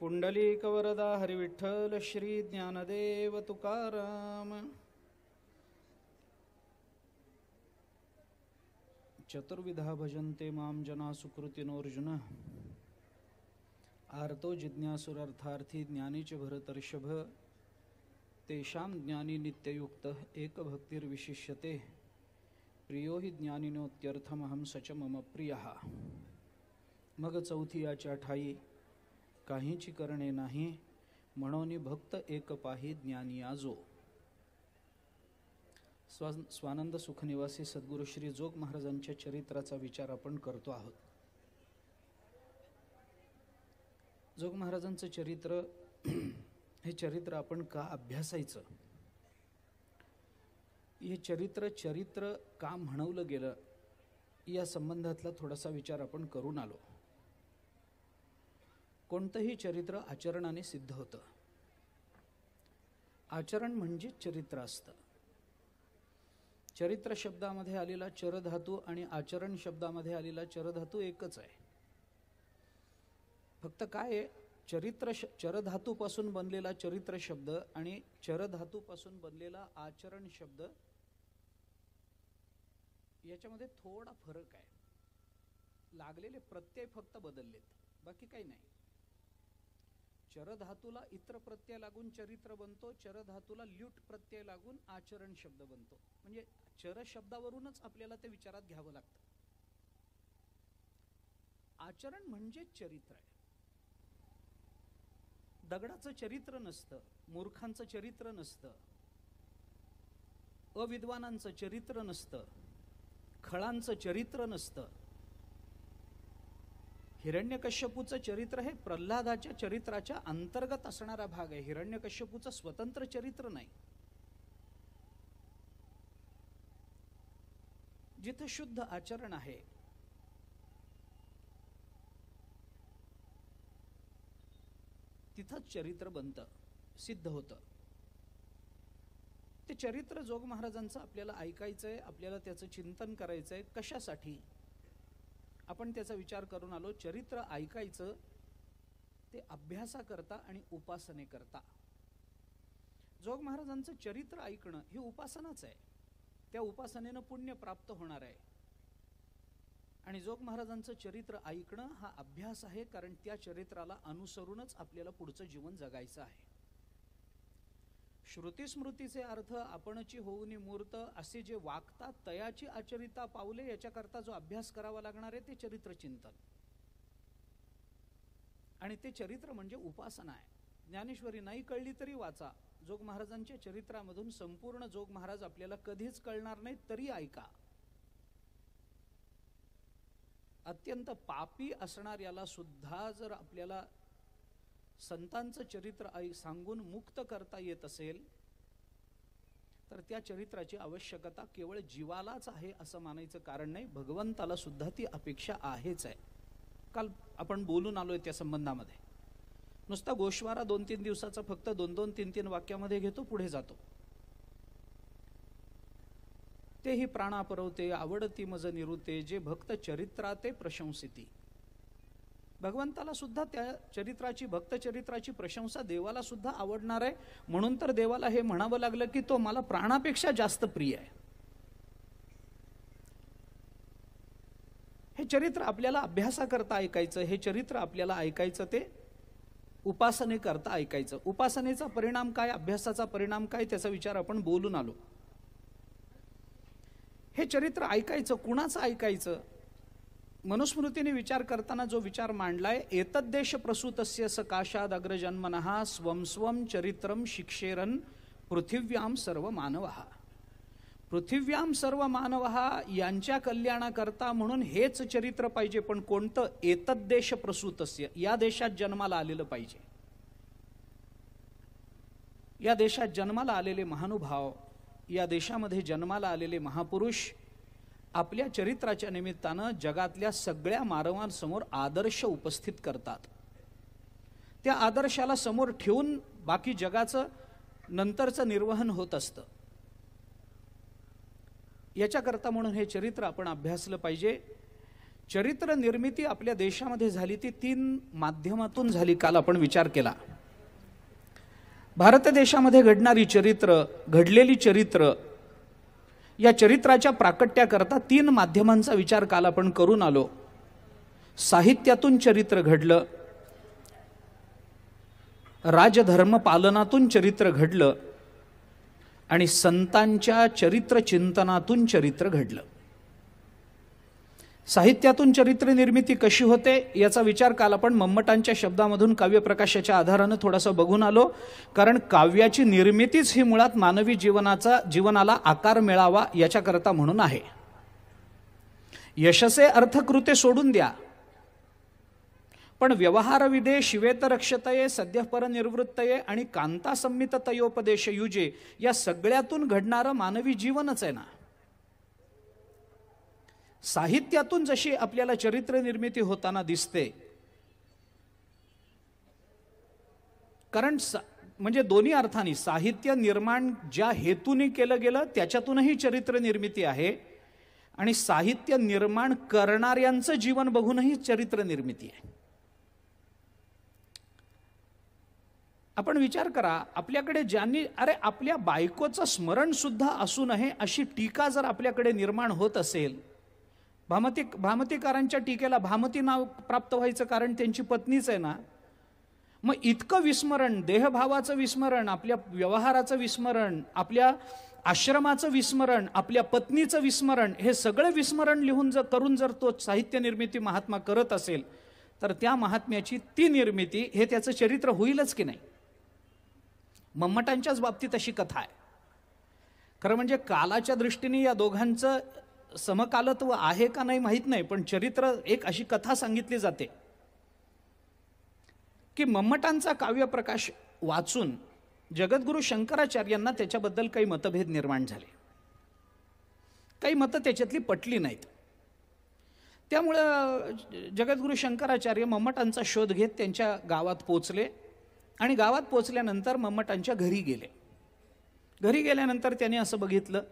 पुंडलीकवरदा हरिविठ्ठल श्री ज्ञानदेव तुकाराम। चतुर्विधा भजन्ते मां जना सुकृतिनोऽर्जुन। आर्तो जिज्ञासुरर्थार्थी ज्ञानी च भरतर्षभ। तेषां ज्ञानी नित्ययुक्तः एकभक्तिर्विशिष्यते। प्रियो हि ज्ञानिनोत्यर्थमहं स च मम प्रियः। मग चौथी याच्या ठाई काहीची करणे नाही, म्हणोनी भक्त एक पाही ज्ञानी आजो। स्वानंद सुखनिवासी सद्गुरु श्री जोग महाराजांच्या चरित्राचा विचार आपण करतो आहोत। जोग महाराजांचं चरित्र हे चरित्र आपण का अभ्यासायचं, हे चरित्र का म्हणवलं गेलं या संबंधातला थोडासा विचार आपण करून आलो। कोणतंही चरित्र आचरणाने सिद्ध होतं। आचरण म्हणजे चरित्र असतं। चरित्र शब्दामध्ये आलेला चरधातू आणि आचरण शब्दामध्ये आलेला चरधातू एकच आहे। फक्त काय आहे, चरधातूपासून बनलेला चरित्र शब्द आणि चरधातूपासून बनलेला आचरण शब्द याच्यामध्ये थोडा फरक आहे। लागलेले प्रत्यय फक्त बदललेत, बाकी काही नाही। चरधातूला इत्र प्रत्यय लागून चरित्र बनतो, चरधातूला ल्यूट प्रत्यय लागून आचरण शब्द बनतो। म्हणजे चर शब्दावरूनच आपल्याला ते विचारात घ्यावं लागतं। आचरण म्हणजे चरित्र आहे। दगडाचं चरित्र नसतं, मूर्खांचं चरित्र नसतं, अविद्वानांचं चरित्र नसतं, खळांचं चरित्र नसतं। हिरण्यकश्यपूचं चरित्र हे प्रल्हादाच्या चरित्राच्या अंतर्गत असणारा भाग आहे। हिरण्यकश्यपूचं स्वतंत्र चरित्र नाही। जिथे शुद्ध आचरण आहे तिथंच चरित्र बनतं, सिद्ध होतं। ते चरित्र जोग महाराजांचं आपल्याला ऐकायचंय, आपल्याला त्याचं चिंतन करायचंय। कशासाठी आपण त्याचा विचार करून आलो। चरित्र ऐकायचं ते अभ्यासा करता आणि उपासने करता। जोग महाराजांचं चरित्र ऐकणं ही उपासनाच आहे। त्या उपासनेनं पुण्य प्राप्त होणार आहे। आणि जोग महाराजांचं चरित्र ऐकणं हा अभ्यास आहे, कारण त्या चरित्राला अनुसरूनच आपल्याला पुढचं जीवन जगायचं आहे। श्रुती स्मृतीचे अर्थ आपणची होऊनी मूर्त असे जे वागतात तयाची आचरिता पावले, याच्याकरता जो अभ्यास करावा लागणार आहे ते चरित्र चिंतन। आणि ते चरित्र म्हणजे उपासना आहे। ज्ञानेश्वरी नाही कळली तरी वाचा, जोग महाराजांच्या चरित्रामधून संपूर्ण जोग महाराज आपल्याला कधीच कळणार नाही तरी ऐका। अत्यंत पापी असणार याला सुद्धा जर आपल्याला संतांचं चरित्र सांगून मुक्त करता येत असेल तर त्या चरित्राची आवश्यकता केवळ जीवालाच आहे असं मानायचं कारण नाही, भगवंताला सुद्धा ती अपेक्षा आहेच आहे। काल आपण बोलून आलोय त्या संबंधामध्ये। नुसता गोश्वारा 2-3 दिवसाचा फक्त 2-2, 3-3 वाक्यामध्ये घेतो, पुढे जातो। तेही प्राणापरवते आवडती मज निरुते, जे भक्त चरित्राते प्रशंसिती। भगवंताला सुद्धा त्या चरित्राची, भक्त चरित्राची प्रशंसा देवाला सुद्धा आवडणार आहे। म्हणून तर देवाला हे म्हणावं लागलं की तो मला प्राणापेक्षा जास्त प्रिय आहे। हे चरित्र आपल्याला अभ्यासा करता ऐकायचं, हे चरित्र आपल्याला ऐकायचं ते उपासने करता ऐकायचं। उपासनेचा परिणाम काय, अभ्यासाचा परिणाम काय, त्याचा विचार आपण बोलून आलो। हे चरित्र ऐकायचं, कुणाचं ऐकायचं? मनुस्मृतीने विचार करताना जो विचार मांडलाय, एतद्देश प्रसूतस्य सकाशाद अग्रजन्मनः स्वं स्वं चरित्रम शिक्षेरन पृथिव्याम सर्व मानवः। पृथिव्याम सर्व मानवः यांच्या कल्याणाकरता म्हणून हेच चरित्र पाहिजे। पण कोणतं? एतद्देश प्रसूतस्य, या देशात जन्माला आलेलं पाहिजे। या देशात जन्माला आलेले महानुभाव, या देशामध्ये जन्माला आलेले महापुरुष आपल्या चरित्राच्या निमित्तानं जगातल्या सगळ्या मानवांसमोर आदर्श उपस्थित करतात। त्या आदर्शाला समोर ठेवून बाकी जगाचं नंतरचं निर्वहन होत असतं। याच्याकरता म्हणून हे चरित्र आपण अभ्यासलं पाहिजे। चरित्र निर्मिती आपल्या देशामध्ये झाली ती 3 माध्यमातून झाली. काल आपण विचार केला. भारत देशामध्ये घडणारी चरित्र, घडलेली चरित्र, या चरित्राच्या प्राकट्याकरता 3 माध्यमांचा विचार काल आपण करून आलो. साहित्यातून चरित्र घडलं, राजधर्म पालनातून चरित्र घडलं आणि संतांच्या चरित्र चिंतनातून चरित्र घडलं. साहित्यातून चरित्र निर्मिती कशी होते याचा विचार काल आपण मम्मटांच्या शब्दामधून काव्यप्रकाशाच्या आधारानं थोडासा बघून आलो. कारण काव्याची निर्मितीच ही मुळात मानवी जीवनाला आकार मिळावा याच्याकरता म्हणून आहे. यशसे अर्थकृते सोडून द्या, पण व्यवहारविदे शिवेत रक्षतये सद्यपर निवृत्तये आणि कांता संमित तयोपदेश युजे या सगळ्यातून घडणारं मानवी जीवनच आहे ना. साहित्यातून जशी आपल्याला चरित्र निर्मिती होताना दिसते, कारण म्हणजे दोन्ही अर्थाने साहित्य निर्माण ज्या हेतूने केलं गेलं त्याच्यातूनही चरित्र निर्मिती आहे आणि साहित्य निर्माण करणाऱ्यांचं जीवन बघूनही चरित्र निर्मिती आहे. आपण विचार करा, आपल्याकडे ज्यांनी आपल्या बायकोचं स्मरण सुद्धा असू नये अशी टीका जर आपल्याकडे निर्माण होत असेल, भामतीकारांच्या टीकेला भामती नाव प्राप्त व्हायचं कारण त्यांची पत्नीच आहे ना. मग इतकं विस्मरण, देहभावाचं विस्मरण, आपल्या व्यवहाराचं विस्मरण, आपल्या आश्रमाचं विस्मरण, आपल्या पत्नीचं विस्मरण, हे सगळं विस्मरण करून जर तो साहित्य निर्मिती महात्मा करत असेल तर त्या महात्म्याची ती निर्मिती हे त्याचं चरित्र होईलच की नाही. मम्मटांच्याच बाबतीत अशी कथा आहे. खरं म्हणजे कालाच्या दृष्टीने या दोघांचं समकालत्व आहे का नाही माहीत नाही, पण चरित्र एक अशी कथा सांगितली जाते की मम्मटांचा काव्यप्रकाश वाचून जगद्गुरु शंकराचार्यांना त्याच्याबद्दल काही मतभेद निर्माण झाले. काही मतं त्याच्यातली पटली नाहीत. त्यामुळं जगद्गुरु शंकराचार्य मम्मटांचा शोध घेत त्यांच्या गावात पोचले आणि गावात पोचल्यानंतर मम्मटांच्या घरी गेले. घरी गेल्यानंतर त्यांनी असं बघितलं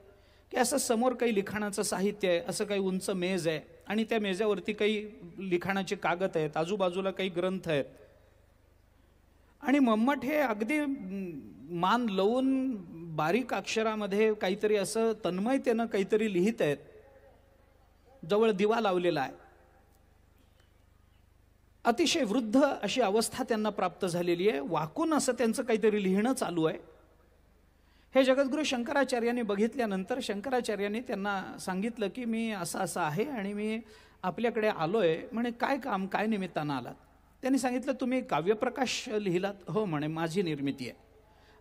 की असं समोर काही लिखाणाचं साहित्य आहे, असं काही उंच मेज आहे आणि त्या मेजावरती काही लिखाणाचे कागद आहेत, आजूबाजूला काही ग्रंथ आहेत आणि मम्मट हे अगदी मान लावून बारीक अक्षरामध्ये काहीतरी असं तन्मयतेनं काहीतरी लिहित आहेत. जवळ दिवा लावलेला आहे. अतिशय वृद्ध अशी अवस्था त्यांना प्राप्त झालेली आहे. वाकून असं त्यांचं काहीतरी लिहिणं चालू आहे. हे जगद्गुरु शंकराचार्यांनी बघितल्यानंतर शंकराचार्यांनी त्यांना सांगितलं की मी असं असं आहे आणि मी आपल्याकडे आलोय. म्हणे काय काम, काय निमित्तानं आलात? त्यांनी सांगितलं तुम्ही काव्यप्रकाश लिहिलात? हो म्हणे, माझी निर्मिती आहे.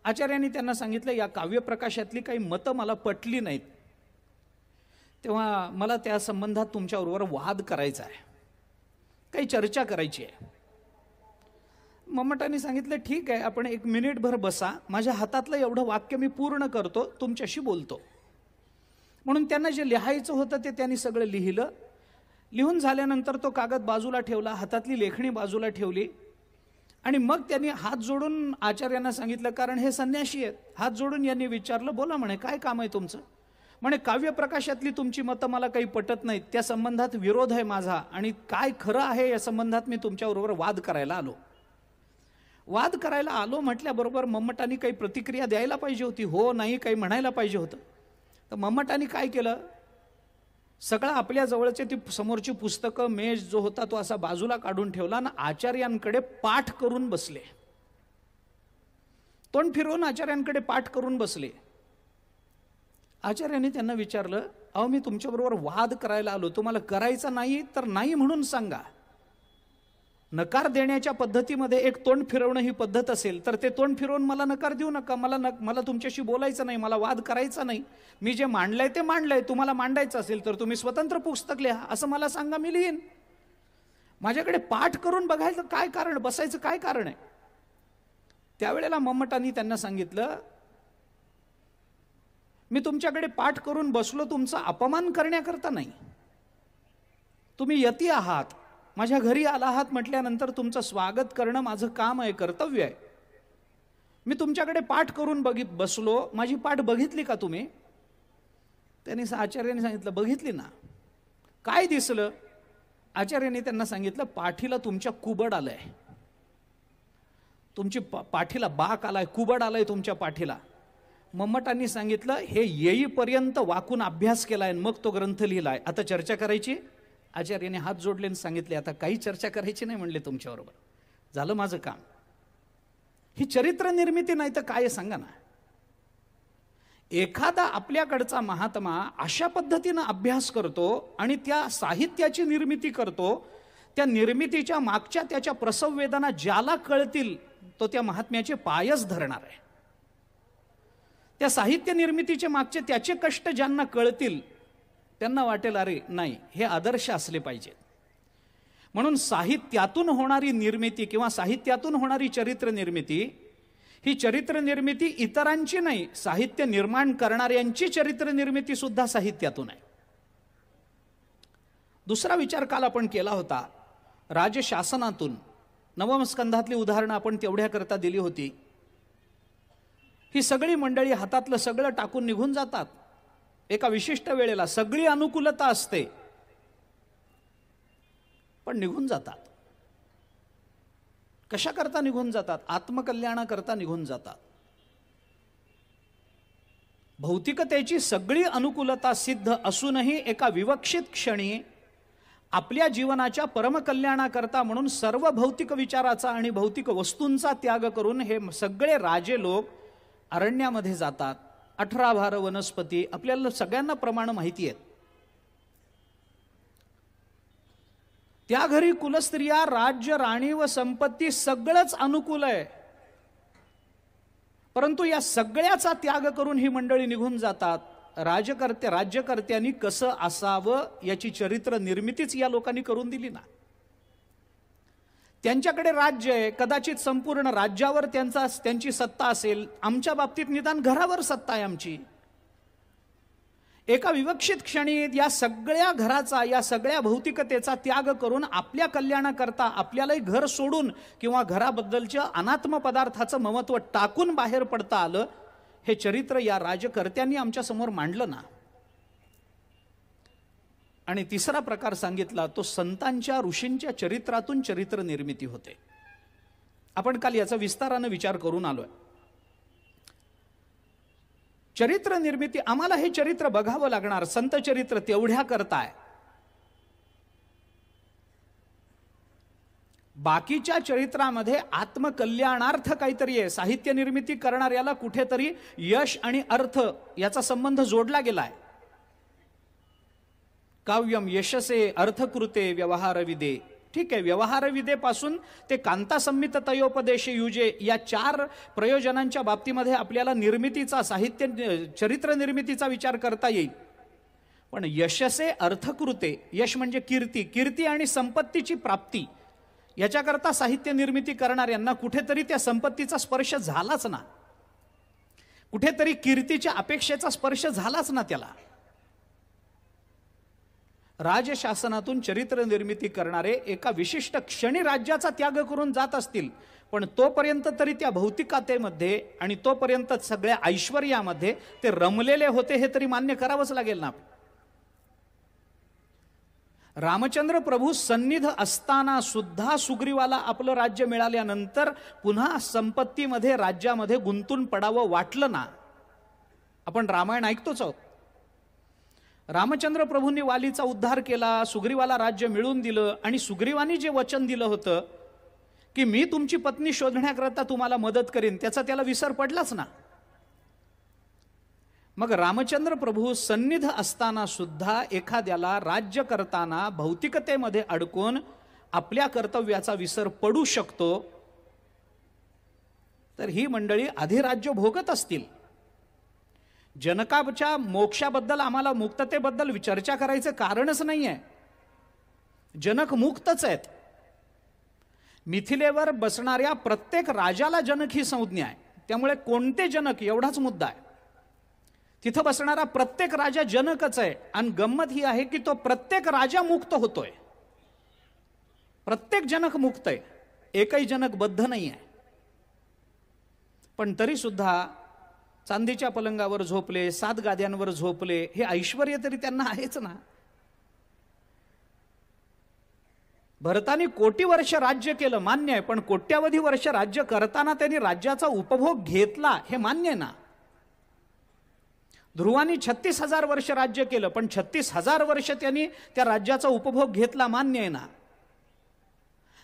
आचार्यांनी त्यांना सांगितलं या काव्यप्रकाशातली काही मतं मला पटली नाहीत, तेव्हा मला त्या संबंधात तुमच्याबरोबर वाद करायचा आहे, काही चर्चा करायची आहे. मम्मटांनी सांगितलं ठीक आहे, आपण 1 मिनिटभर बसा, माझ्या हातातलं एवढं वाक्य मी पूर्ण करतो, तुमच्याशी बोलतो. म्हणून त्यांना जे लिहायचं होतं ते त्यांनी सगळं लिहिलं. लिहून झाल्यानंतर तो कागद बाजूला ठेवला, हातातली लेखणी बाजूला ठेवली आणि मग त्यांनी हात जोडून आचार्यांना सांगितलं, कारण हे संन्याशी आहेत, हात जोडून यांनी विचारलं बोला म्हणे काय काम आहे तुमचं? म्हणे काव्यप्रकाशातली तुमची मतं मला काही पटत नाहीत, त्या संबंधात विरोध आहे माझा आणि काय खरं आहे या संबंधात मी तुमच्याबरोबर वाद करायला आलो. वाद करायला आलो म्हटल्याबरोबर मम्मटांनी काही प्रतिक्रिया द्यायला पाहिजे होती, हो नाही काही म्हणायला पाहिजे होतं. तर मम्मटांनी काय केलं, सगळं आपल्या जवळचे ती समोरची पुस्तकं, मेज जो होता तो असा बाजूला काढून ठेवला आणि आचार्यांकडे पाठ करून बसले. तोंड फिरवून आचार्यांकडे पाठ करून बसले. आचार्यांनी त्यांना विचारलं, अहो मी तुमच्याबरोबर वाद करायला आलो, तुम्हाला करायचा नाही तर नाही म्हणून सांगा. नकार देण्याच्या पद्धतीमध्ये एक तोंड फिरवणं ही पद्धत असेल तर ते तोंड फिरवून मला नकार देऊ नका, मला तुमच्याशी बोलायचं नाही, मला वाद करायचा नाही, मी जे मांडलंय ते मांडलंय, तुम्हाला मांडायचं असेल तर तुम्ही स्वतंत्र पुस्तक लिहा असं मला सांगा, मी लिहीन. माझ्याकडे पाठ करून बघायचं काय कारण, बसायचं काय कारण आहे? त्यावेळेला मम्मटांनी त्यांना सांगितलं, मी तुमच्याकडे पाठ करून बसलो तुमचा अपमान करण्याकरता नाही. तुम्ही यती आहात, माझ्या घरी आला आहात म्हटल्यानंतर तुमचं स्वागत करणं माझं काम आहे, कर्तव्य आहे. मी तुमच्याकडे पाठ करून बसलो, माझी पाठ बघितली का तुम्ही? त्यांनी आचार्यांनी सांगितलं बघितली ना. काय दिसलं? आचार्यांनी त्यांना सांगितलं, पाठीला तुमच्या कुबड आलंय, तुमची पाठीला बाक आलाय, कुबड आलाय तुमच्या पाठीला. मम्मटांनी सांगितलं, हे येईपर्यंत वाकून अभ्यास केलाय मग तो ग्रंथ लिहिलाय, आता चर्चा करायची. आचार्याने हात जोडले आणि सांगितले, आता काही चर्चा करायची नाही म्हणले तुमच्याबरोबर, झालं माझं काम. ही चरित्र निर्मिती नाही तर काय सांगा ना. एखादा आपल्याकडचा महात्मा अशा पद्धतीनं अभ्यास करतो आणि त्या साहित्याची निर्मिती करतो, त्या निर्मितीच्या मागच्या त्याच्या प्रसव वेदना ज्याला कळतील तो त्या महात्म्याचे पायच धरणार आहे. त्या साहित्य निर्मितीचे मागचे त्याचे कष्ट ज्यांना कळतील त्यांना वाटेल, अरे नाही, हे आदर्श असले पाहिजेत. म्हणून साहित्यातून होणारी निर्मिती किंवा साहित्यातून होणारी चरित्र निर्मिती, ही चरित्र निर्मिती इतरांची नाही, साहित्य निर्माण करणाऱ्यांची चरित्र निर्मिती सुद्धा साहित्यातून आहे. दुसरा विचार काल आपण केला होता, राजशासनातून. नवम स्कंधातली उदाहरणं आपण तेवढ्या करता दिली होती. ही सगळी मंडळी हातातलं सगळं टाकून निघून जातात एका विशिष्ट वेळेला, सगळी अनुकूलता असते पण निघून जातात. कशा करता निघून जातात? आत्मकल्याणाकरता निघून जातात. भौतिकतेची सगळी अनुकूलता सिद्ध असूनही एका विवक्षित क्षणी आपल्या जीवनाच्या परमकल्याणाकरता म्हणून सर्व भौतिक विचाराचा आणि भौतिक वस्तूंचा त्याग करून हे सगळे राजे लोक अरण्यामध्ये जातात. 18 भार वनस्पती आपल्याला सगळ्यांना प्रमाण माहिती आहेत. त्या घरी कुलस्त्रिया, राज्य, राणी व संपत्ती सगळंच अनुकूल आहे, परंतु या सगळ्याचा त्याग करून ही मंडळी निघून जातात. राज्यकर्त्यांनी कसं असावं याची चरित्र निर्मितीच या लोकांनी करून दिली ना. त्यांच्याकडे राज्य आहे, कदाचित संपूर्ण राज्यावर त्यांची सत्ता असेल, आमच्या बाबतीत निदान घरावर सत्ता आहे आमची. एका विवक्षित क्षणी या सगळ्या घराचा, या सगळ्या भौतिकतेचा त्याग करून आपल्या कल्याणाकरता आपल्यालाही घर सोडून किंवा घराबद्दलच्या अनात्म पदार्थाचं महत्त्व टाकून बाहेर पडता आलं. हे चरित्र या राजकर्त्यांनी आमच्या समोर मांडलं ना. आणि तिसरा प्रकार सांगितला तो संतांच्या, ऋषींच्या चरित्रातून चरित्र निर्मिती होते. आपण काल याचा विस्ताराने विचार करून आलोय. चरित्र निर्मिती, आम्हाला हे चरित्र बघावं लागणार. संत चरित्र तेवढ्या करताय, बाकीच्या चरित्रामध्ये आत्मकल्याणार्थ काहीतरी आहे. साहित्य निर्मिती करणाऱ्याला कुठेतरी यश आणि अर्थ याचा संबंध जोडला गेलाय. काव्यम यशसे अर्थकृते व्यवहारविदे. ठीक आहे, व्यवहारविदेपासून ते कांतासंमित तयोपदेशे युजे या 4 प्रयोजनांच्या बाबतीमध्ये आपल्याला निर्मितीचा, साहित्य चरित्र निर्मितीचा विचार करता येईल. पण यशसे अर्थकृते, यश म्हणजे कीर्ती, कीर्ती आणि संपत्तीची प्राप्ती, याच्याकरता साहित्य निर्मिती करणाऱ्यांना कुठेतरी त्या संपत्तीचा स्पर्श झालाच ना, कुठेतरी कीर्तीच्या अपेक्षेचा स्पर्श झालाच ना त्याला. राजशासनातून चरित्र निर्मिती करणारे एका विशिष्ट क्षणी राज्याचा त्याग करून जात असतील, पण तोपर्यंत तरी त्या भौतिकतेमध्ये आणि तोपर्यंत सगळ्या ऐश्वर्यामध्ये ते रमलेले होते, हे तरी मान्य करावंच लागेल ना. रामचंद्र प्रभू सन्निध असताना सुद्धा सुग्रीवाला आपलं राज्य मिळाल्यानंतर पुन्हा संपत्तीमध्ये, राज्यामध्ये गुंतून पडावं वाटलं ना. आपण रामायण ऐकतोच आहोत. रामचंद्र प्रभूंनी वालीचा उद्धार केला, सुग्रीवाला राज्य मिळवून दिलं, आणि सुग्रीवानी जे वचन दिलं होतं की मी तुमची पत्नी शोधण्याकरता तुम्हाला मदत करीन, त्याचा त्याला विसर पडलाच ना. मग रामचंद्र प्रभू सन्निध असताना सुद्धा एखाद्याला राज्य करताना भौतिकतेमध्ये अडकून आपल्या कर्तव्याचा विसर पडू शकतो. तर ही मंडळी अधिराज्य भोगत असतील. जनकाच्या मोक्षाबद्दल, आम्हाला मुक्ततेबद्दल चर्चा करायचं कारणच नाही आहे. जनक मुक्तच आहेत. मिथिलेवर बसणाऱ्या प्रत्येक राजाला जनक ही संज्ञा आहे. त्यामुळे कोणते जनक एवढाच मुद्दा आहे. तिथं बसणारा प्रत्येक राजा जनकच आहे. आणि गंमत ही आहे की तो प्रत्येक राजा मुक्त होतोय. प्रत्येक जनक मुक्त आहे, एकही जनक बद्ध नाही आहे. पण तरी सुद्धा चांदीच्या पलंगावर झोपले, 7 गाद्यांवर झोपले, हे ऐश्वर्य तरी त्यांना आहेच ना. भरताने कोटी वर्ष राज्य केलं मान्य आहे, पण कोट्यावधी वर्ष राज्य करताना त्यांनी राज्याचा उपभोग घेतला हे मान्य आहे ना. ध्रुवानी 36,000 वर्ष राज्य केलं, पण 36,000 वर्ष त्यांनी त्या राज्याचा उपभोग घेतला मान्य आहे ना.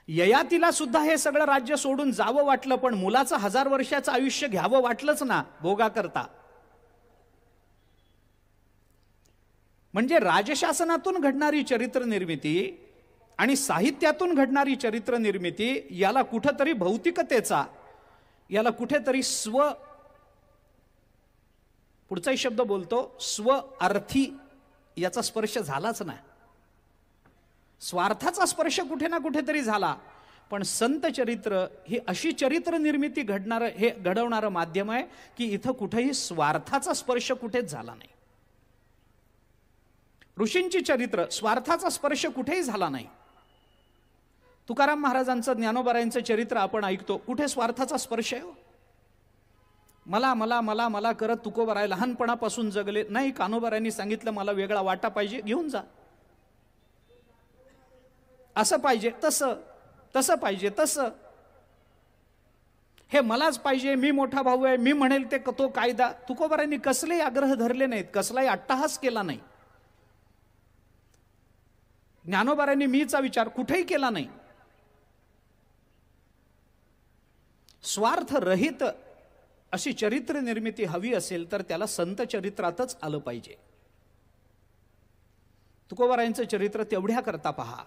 ययातीला सुद्धा हे सगळं राज्य सोडून जावं वाटलं, पण मुलाचं 1000 वर्षाचं आयुष्य घ्यावं वाटलंच ना भोगा करता. म्हणजे राजशासनातून घडणारी चरित्र निर्मिती आणि साहित्यातून घडणारी चरित्र निर्मिती याला कुठेतरी भौतिकतेचा, याला कुठेतरी पुढचाही शब्द बोलतो स्व अर्थी याचा स्पर्श झालाच नाही. स्वार्थाचा स्पर्श कुठे ना कुठेतरी झाला. पण संत चरित्र ही अशी चरित्र निर्मिती घडवणारं माध्यम आहे की इथं कुठेही स्वार्थाचा स्पर्श कुठेच झाला नाही. ऋषींची चरित्र स्वार्थाचा स्पर्श कुठेही झाला नाही. तुकाराम महाराजांचं, ज्ञानोबारायांचं चरित्र आपण ऐकतो, कुठे स्वार्थाचा स्पर्श आहे. मला मला मला मला करत तुकोबाराय लहानपणापासून जगले नाही. कान्होबारायांनी सांगितलं मला वेगळा वाटा पाहिजे, घेऊन जा. असं पाहिजे तसं, तसं पाहिजे तसं, हे मलाच पाहिजे, मी मोठा भाऊ आहे, मी म्हणेल ते तो कायदा. तुकोबारायांनी कसलेही आग्रह धरले नाहीत, कसलाही अट्टहास केला नाही. ज्ञानोबारायांनी मीचा विचार कुठेही केला नाही. स्वार्थ रहित अशी चरित्र निर्मिती हवी असेल तर त्याला संत चरित्रातच आलं पाहिजे. तुकोबारायांचं चरित्र तेवढ्या करता पहा,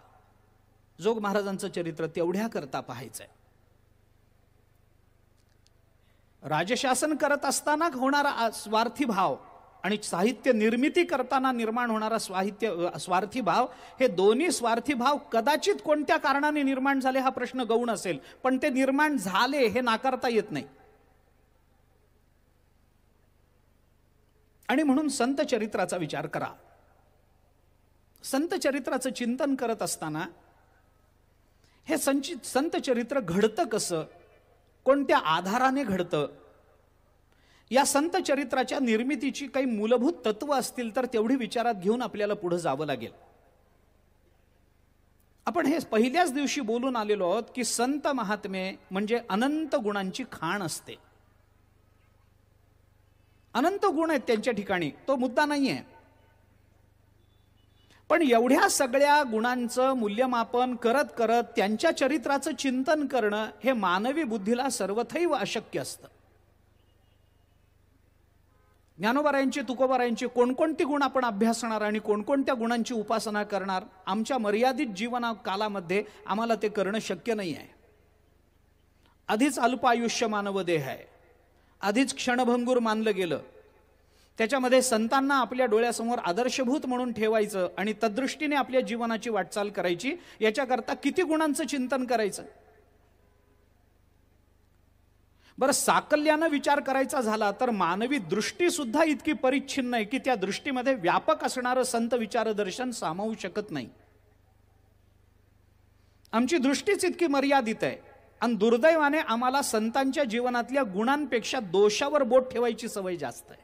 जोग महाराजांचं चरित्र तेवढ्या करता पाहायचंय. राजशासन करत असताना होणारा स्वार्थी भाव आणि साहित्य निर्मिती करताना निर्माण होणारा स्वार्थी भाव, हे दोन्ही स्वार्थी भाव कदाचित कोणत्या कारणाने निर्माण झाले हा प्रश्न गौण असेल, पण ते निर्माण झाले हे नाकारता येत नाही. आणि म्हणून संत चरित्राचा विचार करा. संत चरित्राचं चिंतन करत असताना हे संत चरित्र घडतं कसं, कोणत्या आधाराने घडतं, या संत चरित्राच्या निर्मितीची काही मूलभूत तत्व असतील तर तेवढी विचारात घेऊन आपल्याला पुढे जावं लागेल. आपण हे पहिल्याच दिवशी बोलून आलेलो आहोत की संत महात्मे म्हणजे अनंत गुणांची खाण असते. अनंत गुण आहेत त्यांच्या ठिकाणी, तो मुद्दा नाही आहे. पण एवढ्या सगळ्या गुणांचं मूल्यमापन करत करत त्यांच्या चरित्राचं चिंतन करणं हे मानवी बुद्धीला सर्वथैव अशक्य असतं. ज्ञानोबारायांची, तुकोबारायांची कोणकोणती गुण आपण अभ्यासणार आणि कोणकोणत्या गुणांची उपासना करणार, आमच्या मर्यादित जीवना कालामध्ये आम्हाला ते करणं शक्य नाही आहे. आधीच अल्प आयुष्य मानवदेह आहे, आधीच क्षणभंगूर मानलं गेलं. त्याच्यामध्ये संतांना आपल्या डोळ्यासमोर आदर्शभूत म्हणून ठेवायचं आणि तदृष्टीने आपल्या जीवनाची वाटचाल करायची, याच्याकरता किती गुणांचं चिंतन करायचं. बरं, साकल्यानं विचार करायचा झाला तर मानवी दृष्टी सुद्धा इतकी परिच्छिन्न आहे की त्या दृष्टीमध्ये व्यापक असणारं संत विचारदर्शन सामावू शकत नाही. आमची दृष्टीच इतकी मर्यादित आहे आणि दुर्दैवाने आम्हाला संतांच्या जीवनातल्या गुणांपेक्षा दोषावर बोट ठेवायची सवय जास्त आहे.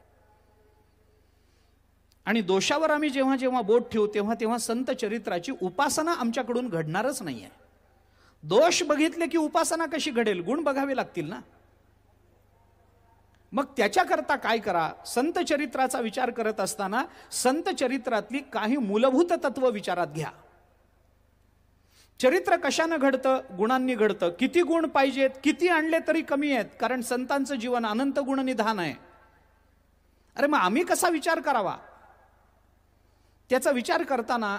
आणि दोषावर आम्ही जेव्हा जेव्हा बोट ठेवू तेव्हा तेव्हा संत चरित्राची उपासना आमच्याकडून घडणारच नाही आहे. दोष बघितले की उपासना कशी घडेल, गुण बघावे लागतील ना. मग त्याच्याकरता काय करा, संत चरित्राचा विचार करत असताना संत चरित्रातली काही मूलभूत तत्व विचारात घ्या. चरित्र कशानं घडतं, गुणांनी घडतं. किती गुण पाहिजेत, किती आणले तरी कमी आहेत, कारण संतांचं जीवन अनंत गुण निधान आहे. अरे मग आम्ही कसा विचार करावा, त्याचा विचार करताना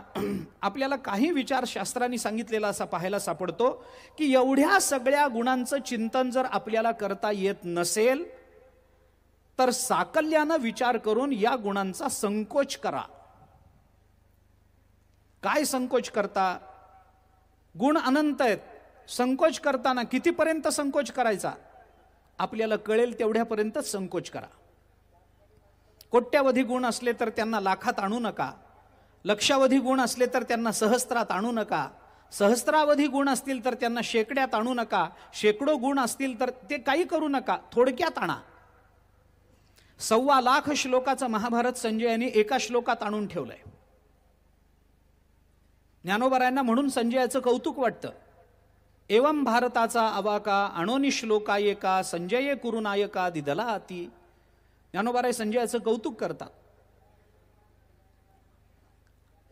आपल्याला काही विचार शास्त्रांनी सांगितलेला असा पाहायला सापडतो की एवढ्या सगळ्या गुणांचं चिंतन जर आपल्याला करता येत नसेल तर साकल्यानं विचार करून या गुणांचा संकोच करा. काय संकोच करता, गुण अनंत आहेत, संकोच करताना कितीपर्यंत संकोच करायचा, आपल्याला कळेल तेवढ्यापर्यंत संकोच करा. कोट्यावधी गुण असले तर त्यांना लाखात आणू नका, लक्षावधी गुण असले तर त्यांना सहस्त्रात आणू नका, सहस्त्रावधी गुण असतील तर त्यांना शेकड्यात आणू नका, शेकडो गुण असतील तर ते काही करू नका, थोडक्यात आणा. 1.25 लाख श्लोकाचं महाभारत संजयाने एका श्लोकात आणून ठेवलंय. ज्ञानोबरायांना म्हणून संजयाचं कौतुक वाटतं. एवं भारताचा अवाका अणोनी श्लोकायका संजये कुरुनायका दिदला हाती. ज्ञानोबाराय संजयाचं कौतुक करतात.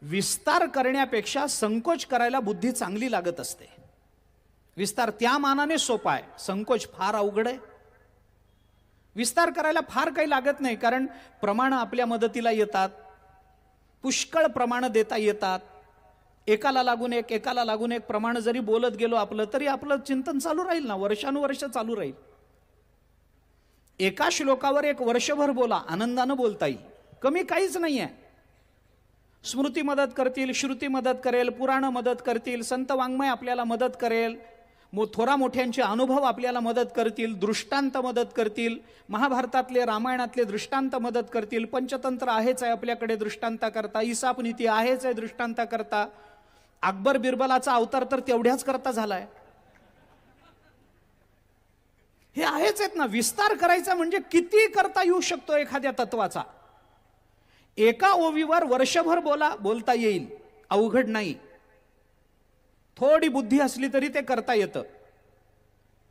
विस्तार करण्यापेक्षा संकोच करायला बुद्धी चांगली लागत असते. विस्तार त्या मानाने सोपा आहे, संकोच फार अवघड आहे. विस्तार करायला फार काही लागत नाही, कारण प्रमाण आपल्या मदतीला येतात, पुष्कळ प्रमाण देता येतात. एकाला लागून एक एकाला लागून एक प्रमाण जरी बोलत गेलो आपलं, तरी आपलं चिंतन चालू राहील ना, वर्षानुवर्ष चालू राहील. एका श्लोकावर एक वर्षभर बोला, आनंदानं बोलता येईल, कमी काहीच नाही आहे. स्मृती मदत करतील, श्रुती मदत करेल, पुराण मदत करतील, संत वाङ्मय आपल्याला मदत करेल, थोरा मोठ्यांचे अनुभव आपल्याला मदत करतील, दृष्टांत मदत करतील, महाभारतातले रामायणातले दृष्टांत मदत करतील, पंचतंत्र आहेच आहे आपल्याकडे दृष्टांता करता, इसाप नीती आहेच आहे दृष्टांता करता, अकबर बिरबलाचा अवतार तर तेवढ्याच करता झालाय. हे आहेच आहेत ना. विस्तार करायचा म्हणजे किती करता येऊ शकतो एखाद्या तत्वाचा. एका ओवीवर वर्षभर बोलता येईल, अवघड नाही. थोडी बुद्धी असली तरी ते करता येतं.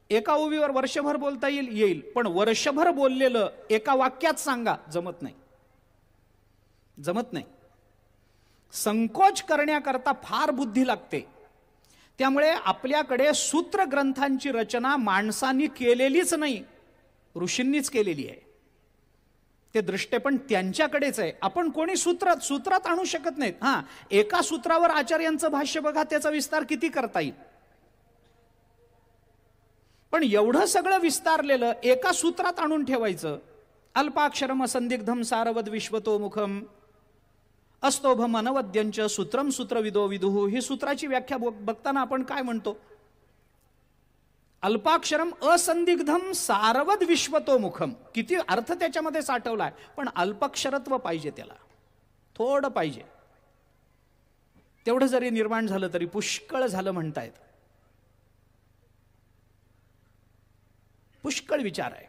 एका ओवीवर वर्षभर बोलता येईल, पण वर्षभर बोललेलं एका वाक्यात सांगा, जमत नाही, जमत नाही. संकोच करण्याकरता फार बुद्धी लागते. त्यामुळे आपल्याकडे सूत्र ग्रंथांची रचना माणसांनी केलेलीच नाही, ऋषींनीच केलेली आहे. ते दृष्टे पण त्यांच्याकडेच आहे. आपण कोणी सूत्रात आणू शकत नाहीत. हां, एका सूत्रावर आचार्यांचं भाष्य बघा, त्याचा विस्तार किती करता येईल. पण एवढं सगळं विस्तारलेलं एका सूत्रात आणून ठेवायचं. अल्पाक्षरम असंदिग्धम सारवद विश्वतो मुखम अस्तोभम अनवद्यंच सूत्रम सूत्रविदो विदुः. ही सूत्राची व्याख्या बघताना आपण काय म्हणतो? अल्पाक्षरम असंदिग्धम सारवद विश्वतो मुखम. किती अर्थ त्याच्यामध्ये साठवलाय, पण अल्पाक्षरत्व पाहिजे, त्याला थोडं पाहिजे. तेवढं जरी निर्माण झालं तरी पुष्कळ झालं म्हणतायत. पुष्कळ विचार आहे,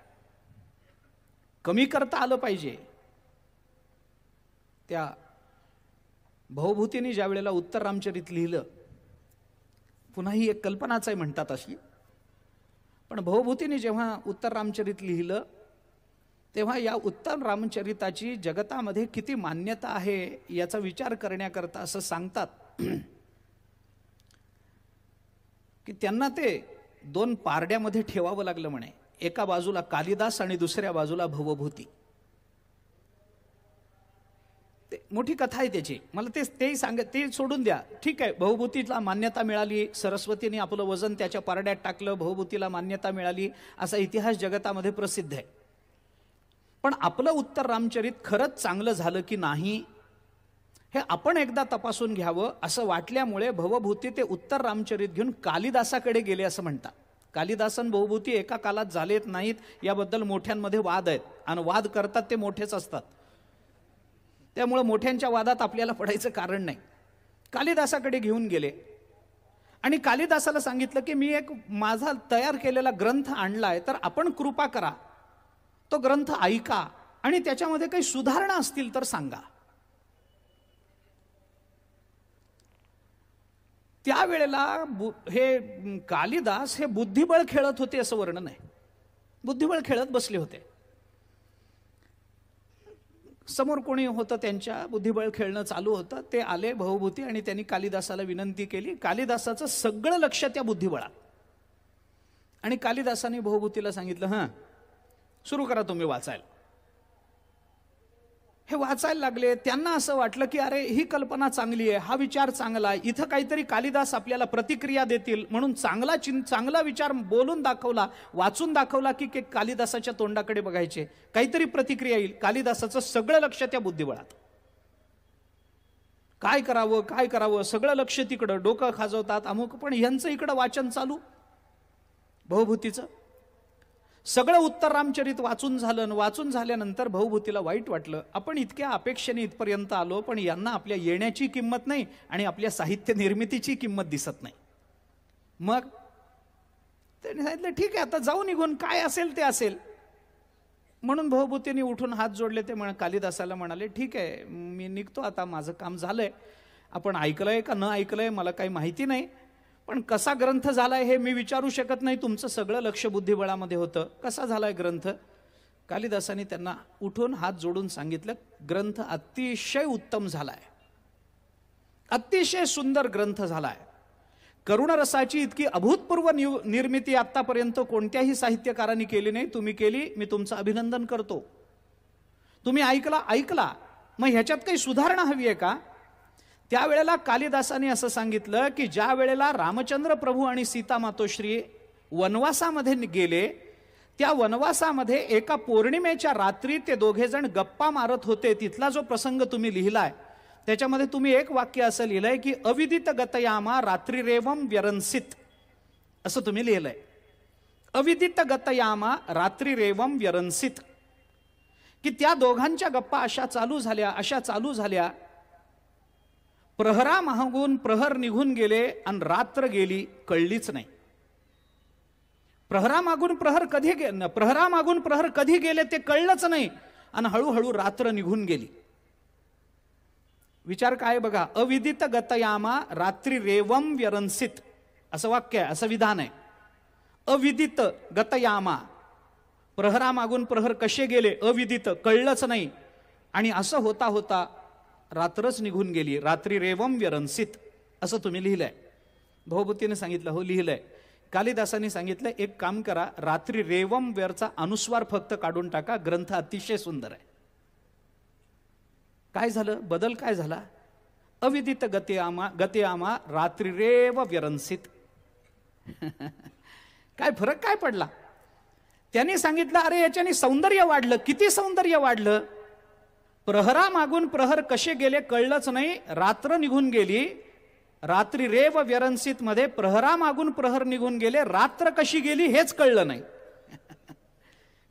कमी करता आलं पाहिजे. त्या भवभूतीने ज्या वेळेला उत्तर रामचरित लिहिलं, पुन्हा ही एक कल्पनाच आहे म्हणतात अशी, पण भवभूतीने जेव्हा उत्तर रामचरित लिहिलं तेव्हा या उत्तर रामचरिताची जगतामध्ये किती मान्यता आहे याचा विचार करण्याकरता असं सांगतात की त्यांना ते 2 पारड्यामध्ये ठेवावं लागलं म्हणे. एका बाजूला कालिदास आणि दुसऱ्या बाजूला भवभूती. मोठी कथा आहे त्याची, मला तेही सांगत, ते सोडून द्या. ठीक आहे, भवभूतीला मान्यता मिळाली, सरस्वतीने आपलं वजन त्याच्या पारड्यात टाकलं, भवभूतीला मान्यता मिळाली, असा इतिहास जगतामध्ये प्रसिद्ध आहे. पण आपलं उत्तर रामचरित खरंच चांगलं झालं की नाही हे आपण एकदा तपासून घ्यावं असं वाटल्यामुळे भवभूती ते उत्तर रामचरित घेऊन कालिदासाकडे गेले असं म्हणतात. कालिदासन भवभूती एका कालात झालेत नाहीत याबद्दल मोठ्यांमध्ये वाद आहेत, आणि वाद करतात ते मोठेच असतात. त्यामुळे मोठ्यांच्या वादात आपल्याला पडायचं कारण नाही. कालिदासाकडे घेऊन गेले आणि कालिदासाला सांगितलं की मी एक माझा तयार केलेला ग्रंथ आणलाय, तर आपण कृपा करा, तो ग्रंथ ऐका आणि त्याच्यामध्ये काही सुधारणा असतील तर सांगा. त्यावेळेला हे कालिदास हे बुद्धिबळ खेळत होते असं वर्णन आहे. बुद्धिबळ खेळत बसले होते. समोर कोणी होतं, त्यांच्या बुद्धिबळ खेळणं चालू होतं. ते आले भवभूती आणि त्यांनी कालिदासाला विनंती केली. कालिदासाचं सगळं लक्ष त्या बुद्धिबळात, आणि कालिदासाने भवभूतीला सांगितलं, हां सुरू करा तुम्ही वाचायला. हे वाचायला लागले. त्यांना असं वाटलं की अरे ही कल्पना चांगली आहे, हा विचार चांगला आहे, इथं काहीतरी कालिदास आपल्याला प्रतिक्रिया देतील म्हणून चांगला विचार बोलून दाखवला, वाचून दाखवला की कालिदासाच्या तोंडाकडे बघायचे, काहीतरी प्रतिक्रिया येईल. कालिदासाचं सगळं लक्ष त्या बुद्धिबळात. काय करावं सगळं लक्ष तिकडं, डोकं खाजवतात अमुक, पण यांचं इकडं वाचन चालू भवभूतीचं. सगळं उत्तर रामचरित वाचून झालं. वाचून झाल्यानंतर भवभूतीला वाईट वाटलं, आपण इतक्या अपेक्षेने इथपर्यंत आलो, पण यांना आपल्या येण्याची किंमत नाही आणि आपल्या साहित्य निर्मितीची किंमत दिसत नाही. मग त्यांनी सांगितलं ठीक आहे, आता जाऊ निघून, काय असेल ते असेल. म्हणून भवभूतीने उठून हात जोडले. ते कालिदासाला म्हणाले ठीक आहे, मी निघतो आता, माझं काम झालंय, आपण ऐकलंय का न ऐकलंय मला काही माहिती नाही, पण कसा ग्रंथ झालाय हे मी विचारू शकत नाही. तुमचं सगळं लक्ष बुद्धिबळामध्ये होतं. कसा झालाय ग्रंथ? कालिदासांनी त्यांना उठून हात जोडून सांगितलं, ग्रंथ अतिशय उत्तम झालाय, अतिशय सुंदर ग्रंथ झालाय. करुणरसाची इतकी अभूतपूर्व निर्मिती आतापर्यंत कोणत्याही साहित्यकारांनी केली नाही. तुम्ही केली, मी तुमचं अभिनंदन करतो. तुम्ही ऐकला. मग ह्याच्यात काही सुधारणा हवी आहे का? त्यावेळेला कालिदासांनी असं सांगितलं की ज्या वेळेला रामचंद्र प्रभू आणि सीता मातोश्री वनवासामध्ये गेले, त्या वनवासामध्ये एका पौर्णिमेच्या रात्री ते दोघे जण गप्पा मारत होते. तिथला जो प्रसंग तुम्ही लिहिलाय त्याच्यामध्ये तुम्ही एक वाक्य असं लिहिलंय की अविदित गतयामा रात्रीरेवम व्यरंसित, असं तुम्ही लिहिलंय. अविदित गतयामा रात्रीरेवम व्यरंसित, की त्या दोघांच्या गप्पा अशा चालू झाल्या, प्रहरा मागून प्रहर निघून गेले आणि रात्र गेली कळलीच नाही. प्रहरामागून प्रहर कधी गेले ते कळलंच नाही आणि हळूहळू रात्र निघून गेली. विचार काय बघा, अविदित गतयामा रात्री रेवम व्यरंसित असं वाक्य आहे, असं विधान आहे. अविदित गतयामा, प्रहरामागून प्रहर कसे गेले अविदित, कळलंच नाही, आणि असं होता होता रात्रच निघून गेली. रात्री रेवम व्यरंसित असं तुम्ही लिहिलंय. भवभूतीने सांगितलं हो लिहिलंय. कालिदासांनी सांगितलं एक काम करा, रात्री रेवम व्यरचा अनुस्वार फक्त काढून टाका, ग्रंथ अतिशय सुंदर आहे. काय झालं, बदल काय झाला? अविदित गतयामा रात्री रेव व्यरंसित. काय फरक काय पडला? त्यांनी सांगितलं अरे याच्याने सौंदर्य वाढलं. किती सौंदर्य वाढलं? प्रहरामागून प्रहर कसे गेले कळलंच नाही, रात्र निघून गेली. रात्री रेव व्यरंसित मध्ये प्रहरामागून प्रहर निघून गेले, रात्र कशी गेली हेच कळलं नाही.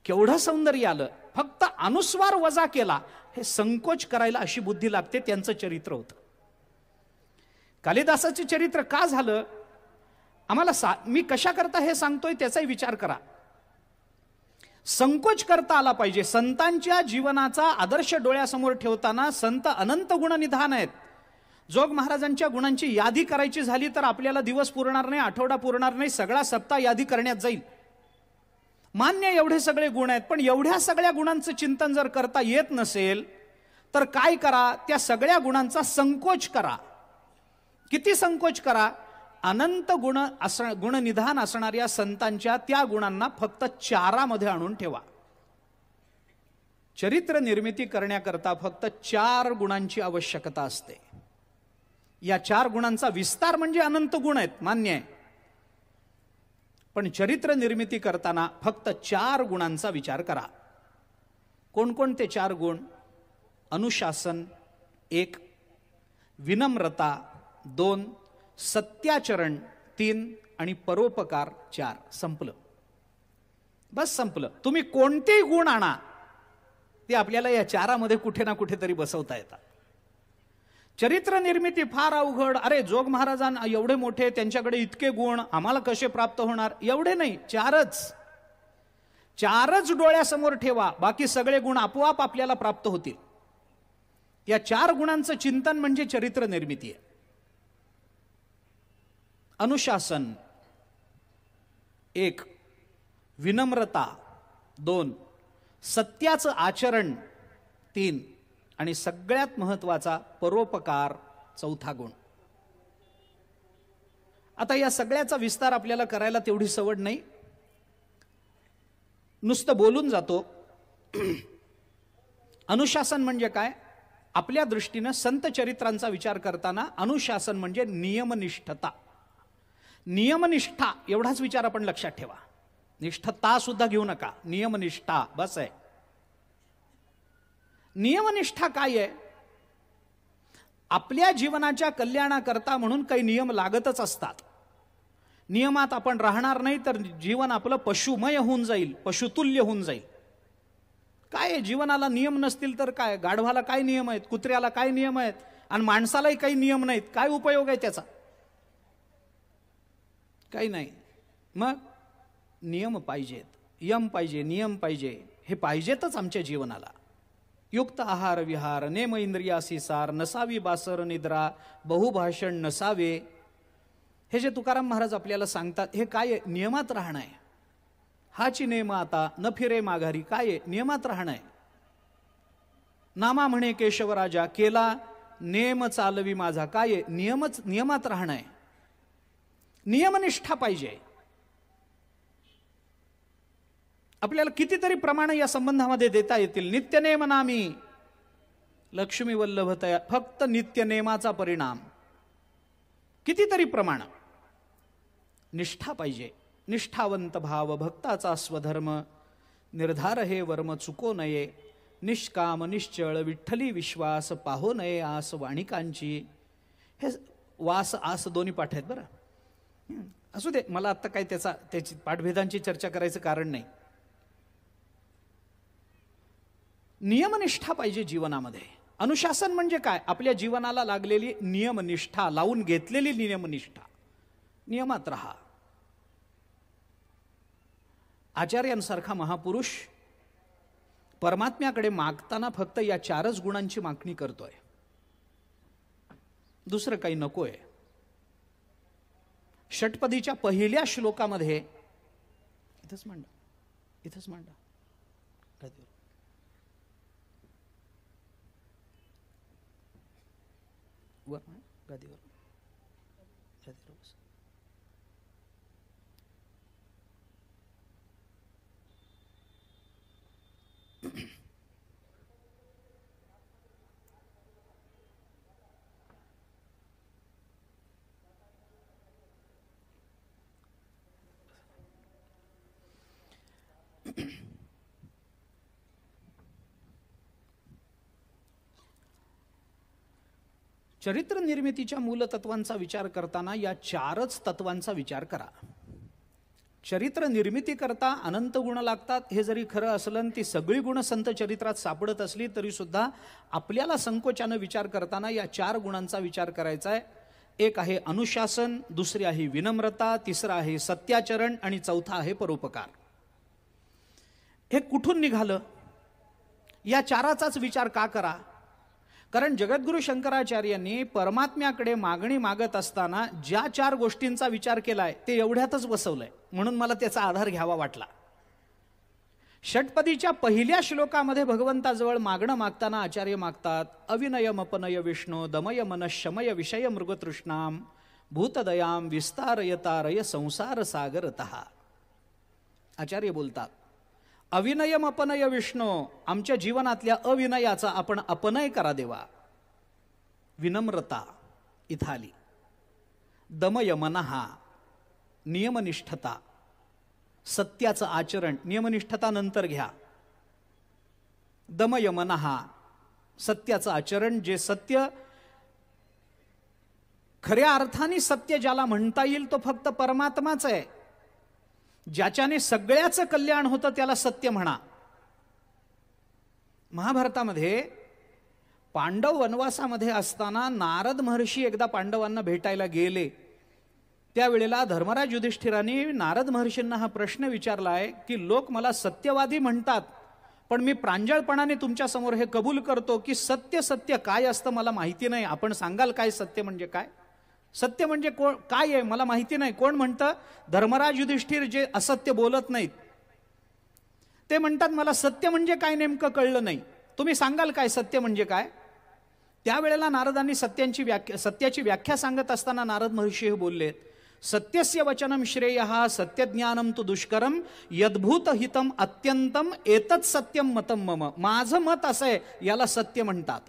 केवढं सौंदर्य आलं. फक्त अनुस्वार वजा केला. हे संकोच करायला अशी बुद्धी लागते. त्यांचं चरित्र होतं. कालिदासाचे चरित्र का झालं आम्हाला मी कशा करता हे सांगतोय त्याचाही विचार करा. संकोच करता आला पाहिजे. संतांच्या जीवनाचा आदर्श डोळ्यासमोर ठेवताना संत अनंत गुणनिधान आहेत. जोग महाराजांच्या गुणांची यादी करायची झाली तर आपल्याला दिवस पुरणार नाही, आठवडा पुरणार नाही, सगळा सप्ताह यादी करण्यात जाईल. मान्य एवढे सगळे गुण आहेत, पण एवढ्या सगळ्या गुणांचं चिंतन जर करता येत नसेल तर काय करा, त्या सगळ्या गुणांचा संकोच करा. किती संकोच करा? अनंत गुणनिधान असणाऱ्या संतांच्या त्या गुणांना फक्त चारामध्ये आणून ठेवा. चरित्र निर्मिती करण्याकरता फक्त 4 गुणांची आवश्यकता असते. या 4 गुणांचा विस्तार म्हणजे अनंत गुण आहेत, मान्य आहे, पण चरित्र निर्मिती करताना फक्त 4 गुणांचा विचार करा. कोणकोणते 4 गुण? अनुशासन 1, विनम्रता 2, सत्याचरण 3 आणि परोपकार 4. संपलं, बस संपलं. तुम्ही कोणतेही गुण आणा ते आपल्याला या 4मध्ये कुठे ना कुठेतरी बसवता येतात. चरित्र निर्मिती फार अवघड. अरे जोग महाराजांना एवढे मोठे, त्यांच्याकडे इतके गुण, आम्हाला कसे प्राप्त होणार? एवढे नाही, 4च डोळ्यासमोर ठेवा, बाकी सगळे गुण आपोआप आपल्याला प्राप्त होतील. या 4 गुणांचं चिंतन म्हणजे चरित्र निर्मिती आहे. अनुशासन 1, विनम्रता 2, सत्याचं आचरण 3 आणि सगळ्यात महत्वाचा परोपकार 4था गुण. आता या सगळ्याचा विस्तार आपल्याला करायला तेवढी सवड नाही, नुसतं बोलून जातो. अनुशासन म्हणजे काय? आपल्या दृष्टीनं संत चरित्रांचा विचार करताना अनुशासन म्हणजे नियमनिष्ठता. नियमनिष्ठा एवढाच विचार आपण लक्षात ठेवा. निष्ठता सुद्धा घेऊ नका, नियमनिष्ठा बस आहे. नियमनिष्ठा काय आहे? आपल्या जीवनाच्या कल्याणाकरता म्हणून काही नियम लागतच असतात. नियमात आपण राहणार नाही तर जीवन आपलं पशुमय होऊन जाईल, पशुतुल्य होऊन जाईल. काय जीवनाला नियम नसतील तर काय? गाढवाला काय नियम आहेत, कुत्र्याला काय नियम आहेत, आणि माणसालाही काही नियम नाहीत. काय उपयोग आहे त्याचा? काही नाही. मग नियम पाहिजेत, यम पाहिजे, नियम पाहिजे, हे पाहिजेतच आमच्या जीवनाला. युक्त आहार विहार, नेम इंद्रियासी सार, नसावी बासर निद्रा, बहुभाषण नसावे. हे जे तुकाराम महाराज आपल्याला सांगतात हे काय आहे? नियमात राहणं आहे. हाची नेम आता न फिरे माघारी. काय आहे? नियमात राहणं आहे. नामा म्हणे केशवराजा, केला नेम चालवी माझा. काय आहे? नियमात राहणं आहे. नियमनिष्ठा पाहिजे. आपल्याला कितीतरी प्रमाण या संबंधामध्ये देता येतील. नित्यनेम नामी लक्ष्मी वल्लभतया. फक्त नित्यनेमाचा परिणाम. कितीतरी प्रमाण. निष्ठा पाहिजे. निष्ठावंत भाव भक्ताचा स्वधर्म, निर्धार हे वर्म चुको नये, निष्काम निश्चळ विठ्ठली विश्वास, पाहो नये आस वाणिकांची. हे वास आस दोन्ही पाठ आहेत बरं. असू दे, मला आता काय त्याची पाठभेदांची चर्चा करायचं कारण नाही. नियमनिष्ठा पाहिजे जीवनामध्ये. अनुशासन म्हणजे काय? आपल्या जीवनाला लागलेली नियमनिष्ठा, लावून घेतलेली नियमनिष्ठा. नियमात राहा. आचार्यांसारखा महापुरुष परमात्म्याकडे मागताना फक्त या 4च गुणांची मागणी करतोय. दुसरं काही नकोय. षटपदीच्या पहिल्या श्लोकामध्ये इथंच मांडा गादीवर. चरित्र निर्मितीच्या मूलतत्वांचा विचार करताना या 4च तत्वांचा विचार करा. चरित्र निर्मिती करता अनंत गुण लागतात. हे जरी खरं असलं, ती सगळी गुण संत चरित्रात सापडत असली तरी सुद्धा आपल्याला संकोचानं विचार करताना या 4 गुणांचा विचार करायचा आहे. एक आहे अनुशासन, दुसरी आहे विनम्रता, तिसरा आहे सत्याचरण आणि चौथा आहे परोपकार. हे कुठून निघालं? या 4चाच विचार का करा? कारण जगद्गुरु शंकराचार्यांनी परमात्म्याकडे मागणी मागत असताना ज्या 4 गोष्टींचा विचार केलाय ते एवढ्यातच बसवलंय. म्हणून मला त्याचा आधार घ्यावा वाटला. षटपदीच्या पहिल्या श्लोकामध्ये भगवंताजवळ मागणं मागताना आचार्य मागतात, अविनयम अपनय विष्णू दमय मनशमय विषय मृगतृष्णाम भूतदयाम विस्तारयतारय संसार सागरतः. आचार्य बोलतात, अविनयम अपनय विष्णू, आमच्या जीवनातल्या अविनयाचा आपण अपनय करा देवा. विनम्रता इथं आली. दमयमनहा नियमनिष्ठता, सत्याचं आचरण. नियमनिष्ठता नंतर घ्या. दमयमनहा सत्याचं आचरण. जे सत्य खऱ्या अर्थाने सत्य ज्याला म्हणता येईल तो फक्त परमात्माच आहे. ज्याच्याने सगळ्याचं कल्याण होतं त्याला सत्य म्हणा. महाभारतामध्ये पांडव वनवासामध्ये असताना नारद महर्षी एकदा पांडवांना भेटायला गेले. त्यावेळेला धर्मराज युधिष्ठिरांनी नारद महर्षींना हा प्रश्न विचारलाय की लोक मला सत्यवादी म्हणतात, पण मी प्रांजळपणाने तुमच्या समोर हे कबूल करतो की सत्य काय असतं मला माहिती नाही. आपण सांगाल काय सत्य म्हणजे काय? सत्य म्हणजे काय आहे मला माहिती नाही. कोण म्हणतं? धर्मराज युधिष्ठिर जे असत्य बोलत नाहीत ते म्हणतात मला सत्य म्हणजे काय नेमकं कळलं नाही. तुम्ही सांगाल काय सत्य म्हणजे काय? त्यावेळेला नारदांनी सत्याची व्याख्या सांगत असताना नारद महर्षी हे बोलले, सत्यस्य वचनम श्रेयः सत्यज्ञानम तु दुष्करम यद्भूत हितम अत्यंतम एतत् सत्यम मतम मम. माझं मत असं आहे, याला सत्य म्हणतात.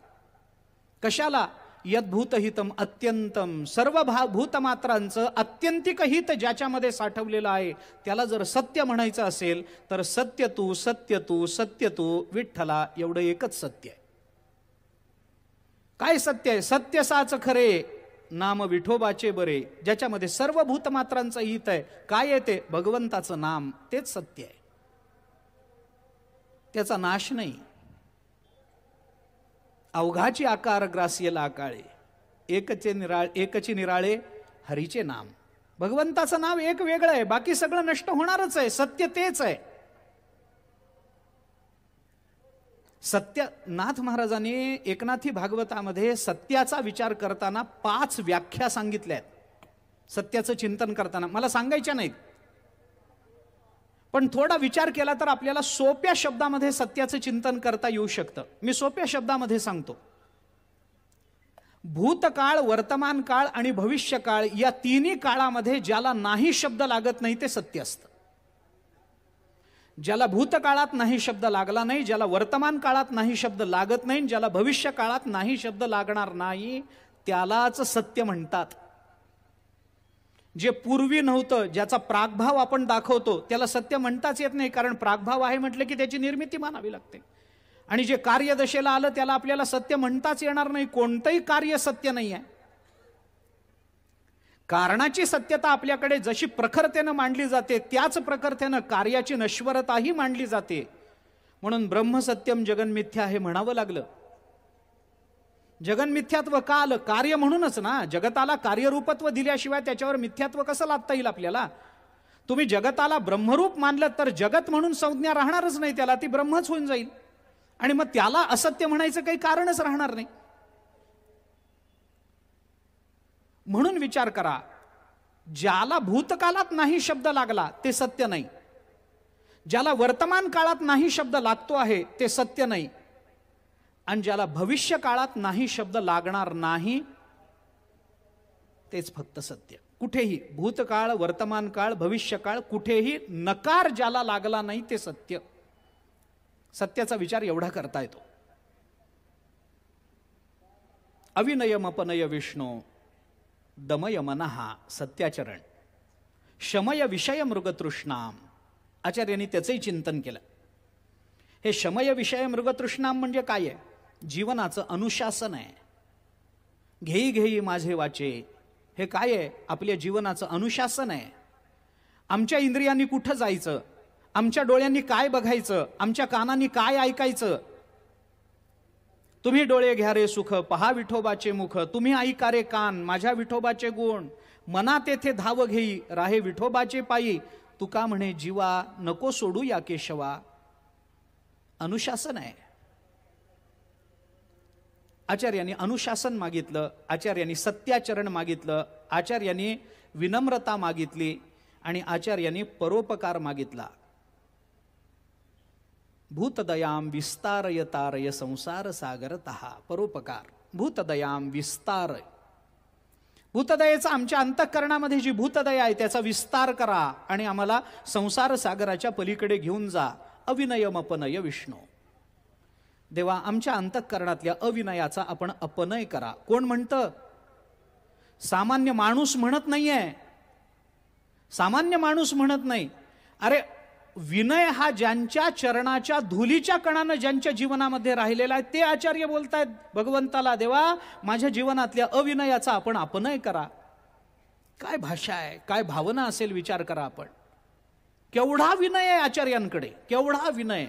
कशाला? यद्भूत हितम अत्यंतम, सर्व भूतमात्रांचं अत्यंतिक हित ज्याच्यामध्ये साठवलेलं आहे त्याला जर सत्य म्हणायचं असेल तर सत्य तू विठ्ठला, एवढं एकच सत्य आहे. काय सत्य आहे? सत्य साच खरे नाम विठोबाचे बरे, ज्याच्यामध्ये सर्व भूतमात्रांचं हित आहे. काय आहे ते? भगवंताचं नाम, तेच सत्य आहे. त्याचा नाश नाही. अवघाची आकार ग्रास्य लाकाळे, एकची निराळे हरीचे नाम. भगवंताचं नाव एक वेगळं आहे, बाकी सगळं नष्ट होणारच आहे. सत्य तेच आहे. सत्यनाथ महाराजांनी एकनाथी भागवतामध्ये सत्याचा विचार करताना 5 व्याख्या सांगितल्या आहेत. सत्याचं चिंतन करताना मला सांगायच्या नाहीत, पण थोडा विचार केला तर आपल्याला सोप्या शब्दामध्ये सत्याचं चिंतन करता येऊ शकतं. मी सोप्या शब्दामध्ये सांगतो. भूतकाळ, वर्तमान काळ आणि भविष्यकाळ या तिन्ही काळामध्ये ज्याला नाही शब्द लागत नाही ते सत्य असतं. ज्याला भूतकाळात नाही शब्द लागला नाही, ज्याला वर्तमान काळात नाही शब्द लागत नाही, ज्याला भविष्य काळात नाही शब्द लागणार नाही, त्यालाच सत्य म्हणतात. जे पूर्वी नव्हतं, ज्याचा प्रागभाव आपण दाखवतो, त्याला सत्य म्हणताच येत नाही, कारण प्रागभाव आहे म्हटलं की त्याची निर्मिती मानावी लागते. आणि जे कार्यदशेला आलं त्याला आपल्याला सत्य म्हणताच येणार नाही. कोणतंही कार्य सत्य नाही आहे. कारणाची सत्यता आपल्याकडे जशी प्रखरतेनं मांडली जाते, त्याच प्रखरतेनं कार्याची नश्वरताही मांडली जाते. म्हणून ब्रह्मसत्यम जगन्मिथ्या हे म्हणावं लागलं. जगन्मिथ्यात्व का आलं? कार्य म्हणूनच ना. जगताला कार्यरूपत्व दिल्याशिवाय त्याच्यावर मिथ्यात्व कसं लादता येईल आपल्याला? तुम्ही जगताला ब्रह्मरूप मानलं तर जगत म्हणून संज्ञा राहणारच नाही, त्याला ती ब्रह्मच होऊन जाईल. आणि मग त्याला असत्य म्हणायचं काही कारणच राहणार नाही. म्हणून विचार करा, ज्याला भूतकाळात नाही शब्द लागला ते सत्य नाही, ज्याला वर्तमान काळात नाही शब्द लागतो आहे ते सत्य नाही, आणि ज्याला भविष्य काळात नाही शब्द लागणार नाही तेच फक्त सत्य. कुठेही भूतकाळ, वर्तमान काळ, भविष्यकाळ कुठेही नकार ज्याला लागला नाही ते सत्य. सत्याचा विचार एवढा करता येतो. अविनयम अपनय विष्णू दमय मनहा सत्याचरण शमय विषय मृगतृष्णाम. आचार्यांनी त्याचंही चिंतन केलं. हे शमय विषय मृगतृष्णाम म्हणजे काय आहे? जीवनाचं अनुशासन आहे. घेई घेई माझे वाचे, हे काय आहे? आपल्या जीवनाचं अनुशासन आहे. आमच्या इंद्रियांनी कुठं जायचं, आमच्या डोळ्यांनी काय बघायचं, आमच्या कानांनी काय ऐकायचं. तुम्ही डोळे घ्या रे सुख, पहा विठोबाचे मुख, तुम्ही ऐका रे कान माझ्या विठोबाचे गुण, मना तेथे धाव घेई राहे विठोबाचे पायी, तुका म्हणे जीवा नको सोडू या केशवा. अनुशासन आहे. आचार्यांनी अनुशासन मागितलं, आचार्यांनी सत्याचरण मागितलं, आचार्यांनी विनम्रता मागितली, आणि आचार्यांनी परोपकार मागितला. भूतदयाम विस्तारय तारय संसार सागरतः. परोपकार, भूतदयाम विस्तारय. भूतदयेचा आमच्या अंतःकरणामध्ये जी भूतदया आहे त्याचा विस्तार करा आणि आम्हाला संसार सागराच्या पलीकडे घेऊन जा. अविनयम अपनय विष्णू. देवा, आमच्या अंतःकरणातल्या अविनयाचा आपण अपनय करा. कोण म्हणतं? सामान्य माणूस म्हणत नाहीये. सामान्य माणूस म्हणत नाही. अरे विनय हा ज्यांच्या चरणाच्या धुलीच्या कणानं ज्यांच्या जीवनामध्ये राहिलेला आहे ते आचार्य बोलतायत भगवंताला, देवा माझ्या जीवनातल्या अविनयाचा आपण अपनय करा. काय भाषा आहे, काय भावना असेल विचार करा आपण. केवढा विनय आहे आचार्यांकडे, केवढा विनय.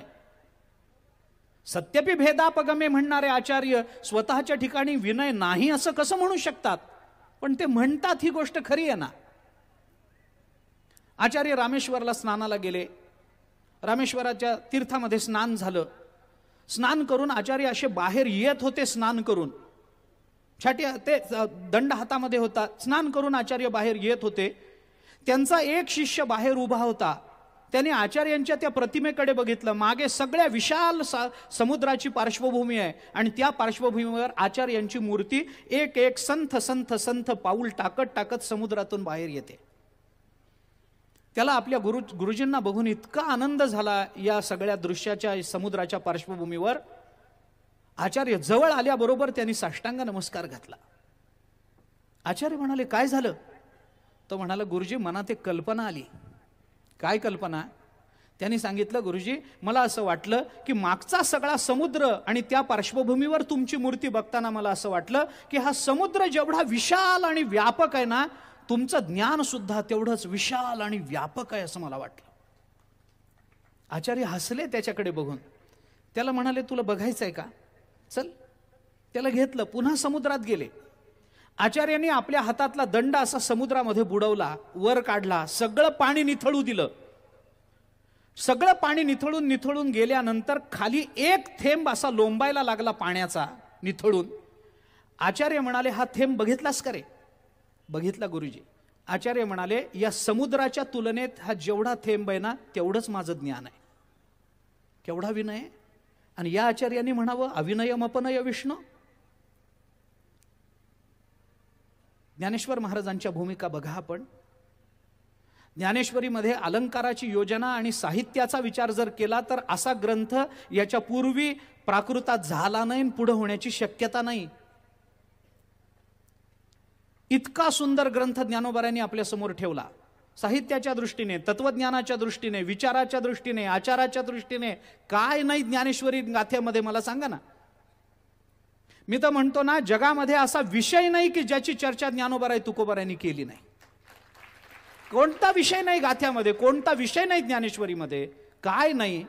सत्यपि भेदापगमे म्हणणारे आचार्य स्वतःच्या ठिकाणी विनय नाही असं कसं म्हणू शकतात? पण ते म्हणतात, ही गोष्ट खरी आहे ना. आचार्य रामेश्वरला स्नानाला गेले. रामेश्वराच्या तीर्थामध्ये स्नान झालं. स्नान करून आचार्य असे बाहेर येत होते. स्नान करून छाटी ते दंड हातामध्ये होता. स्नान करून आचार्य बाहेर येत होते. त्यांचा एक शिष्य बाहेर उभा होता. त्याने आचार्यांच्या त्या प्रतिमेकडे बघितलं. मागे सगळ्या विशाल समुद्राची पार्श्वभूमी आहे आणि त्या पार्श्वभूमीवर आचार्यांची मूर्ती एक एक संथ संथ संथ पाऊल टाकत टाकत समुद्रातून बाहेर येते. त्याला आपल्या गुरुजींना बघून इतका आनंद झाला या सगळ्या दृश्याच्या, समुद्राच्या पार्श्वभूमीवर. आचार्य जवळ आल्याबरोबर त्यांनी साष्टांग नमस्कार घातला. आचार्य म्हणाले, काय झालं? तो म्हणाला, गुरुजी मनात एक कल्पना आली. काय कल्पना? त्यांनी सांगितलं, गुरुजी मला असं वाटलं की मागचा सगळा समुद्र आणि त्या पार्श्वभूमीवर तुमची मूर्ती बघताना मला असं वाटलं की हा समुद्र जेवढा विशाल आणि व्यापक आहे ना, तुमचं ज्ञान सुद्धा तेवढंच विशाल आणि व्यापक आहे असं मला वाटलं. आचार्य हसले त्याच्याकडे बघून. त्याला म्हणाले, तुला बघायचं आहे का? चल. त्याला घेतलं, पुन्हा समुद्रात गेले. आचार्यांनी आपल्या हातातला दंड असा समुद्रामध्ये बुडवला, वर काढला, सगळं पाणी निथळू दिलं. सगळं पाणी निथळून निथळून गेल्यानंतर खाली एक थेंब असा लोंबायला लागला पाण्याचा निथळून. आचार्य म्हणाले, हा थेंब बघितलास का रे? बघितला गुरुजी. आचार्य म्हणाले, या समुद्राच्या तुलनेत हा जेवढा थेंब आहे ना तेवढंच माझं ज्ञान आहे. केवढा विनय. आणि या आचार्यांनी म्हणावं, अविनयम अपनय विष्णू. ज्ञानेश्वर महाराजांच्या भूमिका बघा आपण. ज्ञानेश्वरीमध्ये अलंकाराची योजना आणि साहित्याचा विचार जर केला तर असा ग्रंथ याच्या पूर्वी प्राकृतात झाला नाही, पुढे होण्याची शक्यता नाही. इतका सुंदर ग्रंथ ज्ञानोबारांनी आपल्या समोर ठेवला. साहित्याच्या दृष्टीने, तत्वज्ञानाच्या दृष्टीने, विचाराच्या दृष्टीने, आचाराच्या दृष्टीने काय नाही ज्ञानेश्वरी गाथेमध्ये, मला सांगा ना. मी तर म्हणतो ना, जगामध्ये असा विषय नाही की ज्याची चर्चा ज्ञानोबाराय तुकोबारायांनी केली नाही. कोणता विषय नाही गाथ्यामध्ये, कोणता विषय नाही ज्ञानेश्वरीमध्ये, काय नाही.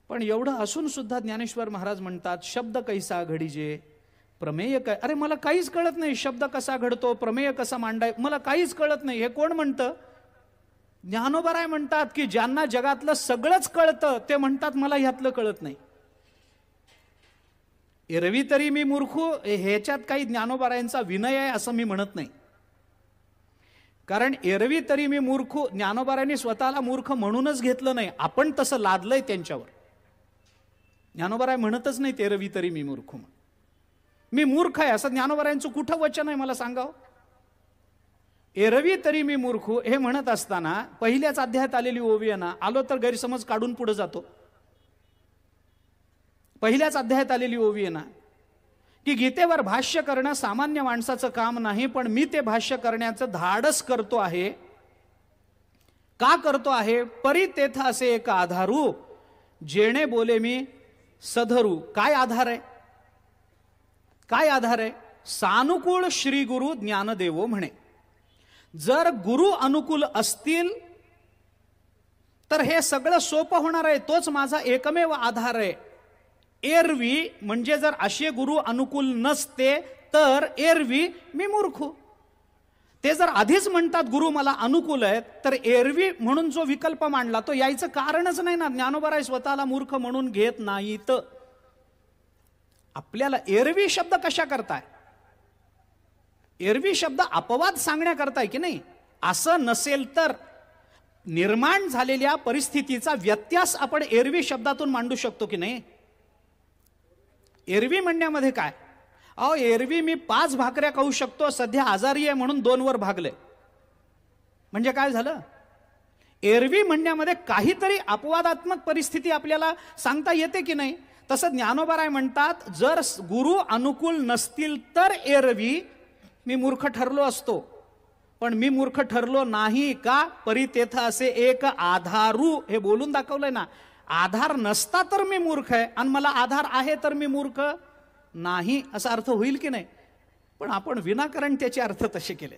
पण एवढं असून सुद्धा ज्ञानेश्वर महाराज म्हणतात, शब्द कैसा घडीजे प्रमेय काय. अरे मला काहीच कळत नाही, शब्द कसा घडतो, प्रमेय कसा मांडाय, मला काहीच कळत नाही. हे कोण म्हणतं? ज्ञानोबाराय म्हणतात की ज्यांना जगातलं सगळंच कळतं ते म्हणतात मला ह्यातलं कळत नाही. एरवी तरी मी मूर्खू, ह्याच्यात काही ज्ञानोबारायांचा विनय आहे असं मी म्हणत नाही. कारण एरवी तरी मी मूर्खू, ज्ञानोबारायांनी स्वतःला मूर्ख म्हणूनच घेतलं नाही, आपण तसं लादलंय त्यांच्यावर. ज्ञानोबाराय म्हणतच नाही एरवी तरी मी मूर्ख, मी मूर्ख आहे असं ज्ञानोबारायांचं कुठं वचन आहे मला सांगावं. एरवी तरी मी मूर्खू हे म्हणत असताना पहिल्याच अध्यायात आलेली ओवी आहे ना, आलो तर गैरसमज काढून पुढे जातो. पहिल्याच अध्यायात आलेली ओवी आहे ना की गीतेवर भाष्य करणं सामान्य माणसाचं काम नाही, पण मी ते भाष्य करण्याचं धाडस करतो आहे. का करतो आहे? परी तेथ असे एक आधारू जेणे बोले मी सधरू. काय आधार आहे? काय आधार आहे? सानुकूळ श्री गुरु ज्ञानदेवो म्हणे. जर गुरु अनुकूल असतील तर हे सगळं सोपं होणार आहे. तोच माझा एकमेव आधार आहे. एरवी म्हणजे जर असे गुरु अनुकूल नसते तर एरवी मी मूर्ख. ते जर आधीच म्हणतात गुरु मला अनुकूल आहेत तर एरवी म्हणून जो विकल्प मांडला तो यायचं कारणच नाही ना. ज्ञानोबाराय स्वतःला मूर्ख म्हणून घेत नाहीत. आपल्याला एरवी शब्द कशा करताय? एरवी शब्द अपवाद सांगण्याकरताय की नाही? असं नसेल तर निर्माण झालेल्या परिस्थितीचा व्यत्यास आपण एरवी शब्दातून मांडू शकतो की नाही? एरवी म्हणण्यामध्ये काय? अहो एरवी मी 5 भाकऱ्या खाऊ शकतो, सध्या आजारी आहे म्हणून 2 वर भागले, म्हणजे काय झालं? एरवी म्हणण्यामध्ये काहीतरी अपवादात्मक परिस्थिती आपल्याला सांगता येते की नाही? तसं ज्ञानोबाराय म्हणतात जर गुरु अनुकूल नसतील तर एरवी मी मूर्ख ठरलो असतो, पण मी मूर्ख ठरलो नाही. का? परी तेथ असे एक आधारू हे बोलून दाखवलंय ना. आधार नसता तर मी मूर्ख आहे आणि मला आधार आहे तर मी मूर्ख नाही असा अर्थ होईल की नाही? पण आपण विनाकारण त्याचे अर्थ तसे केले.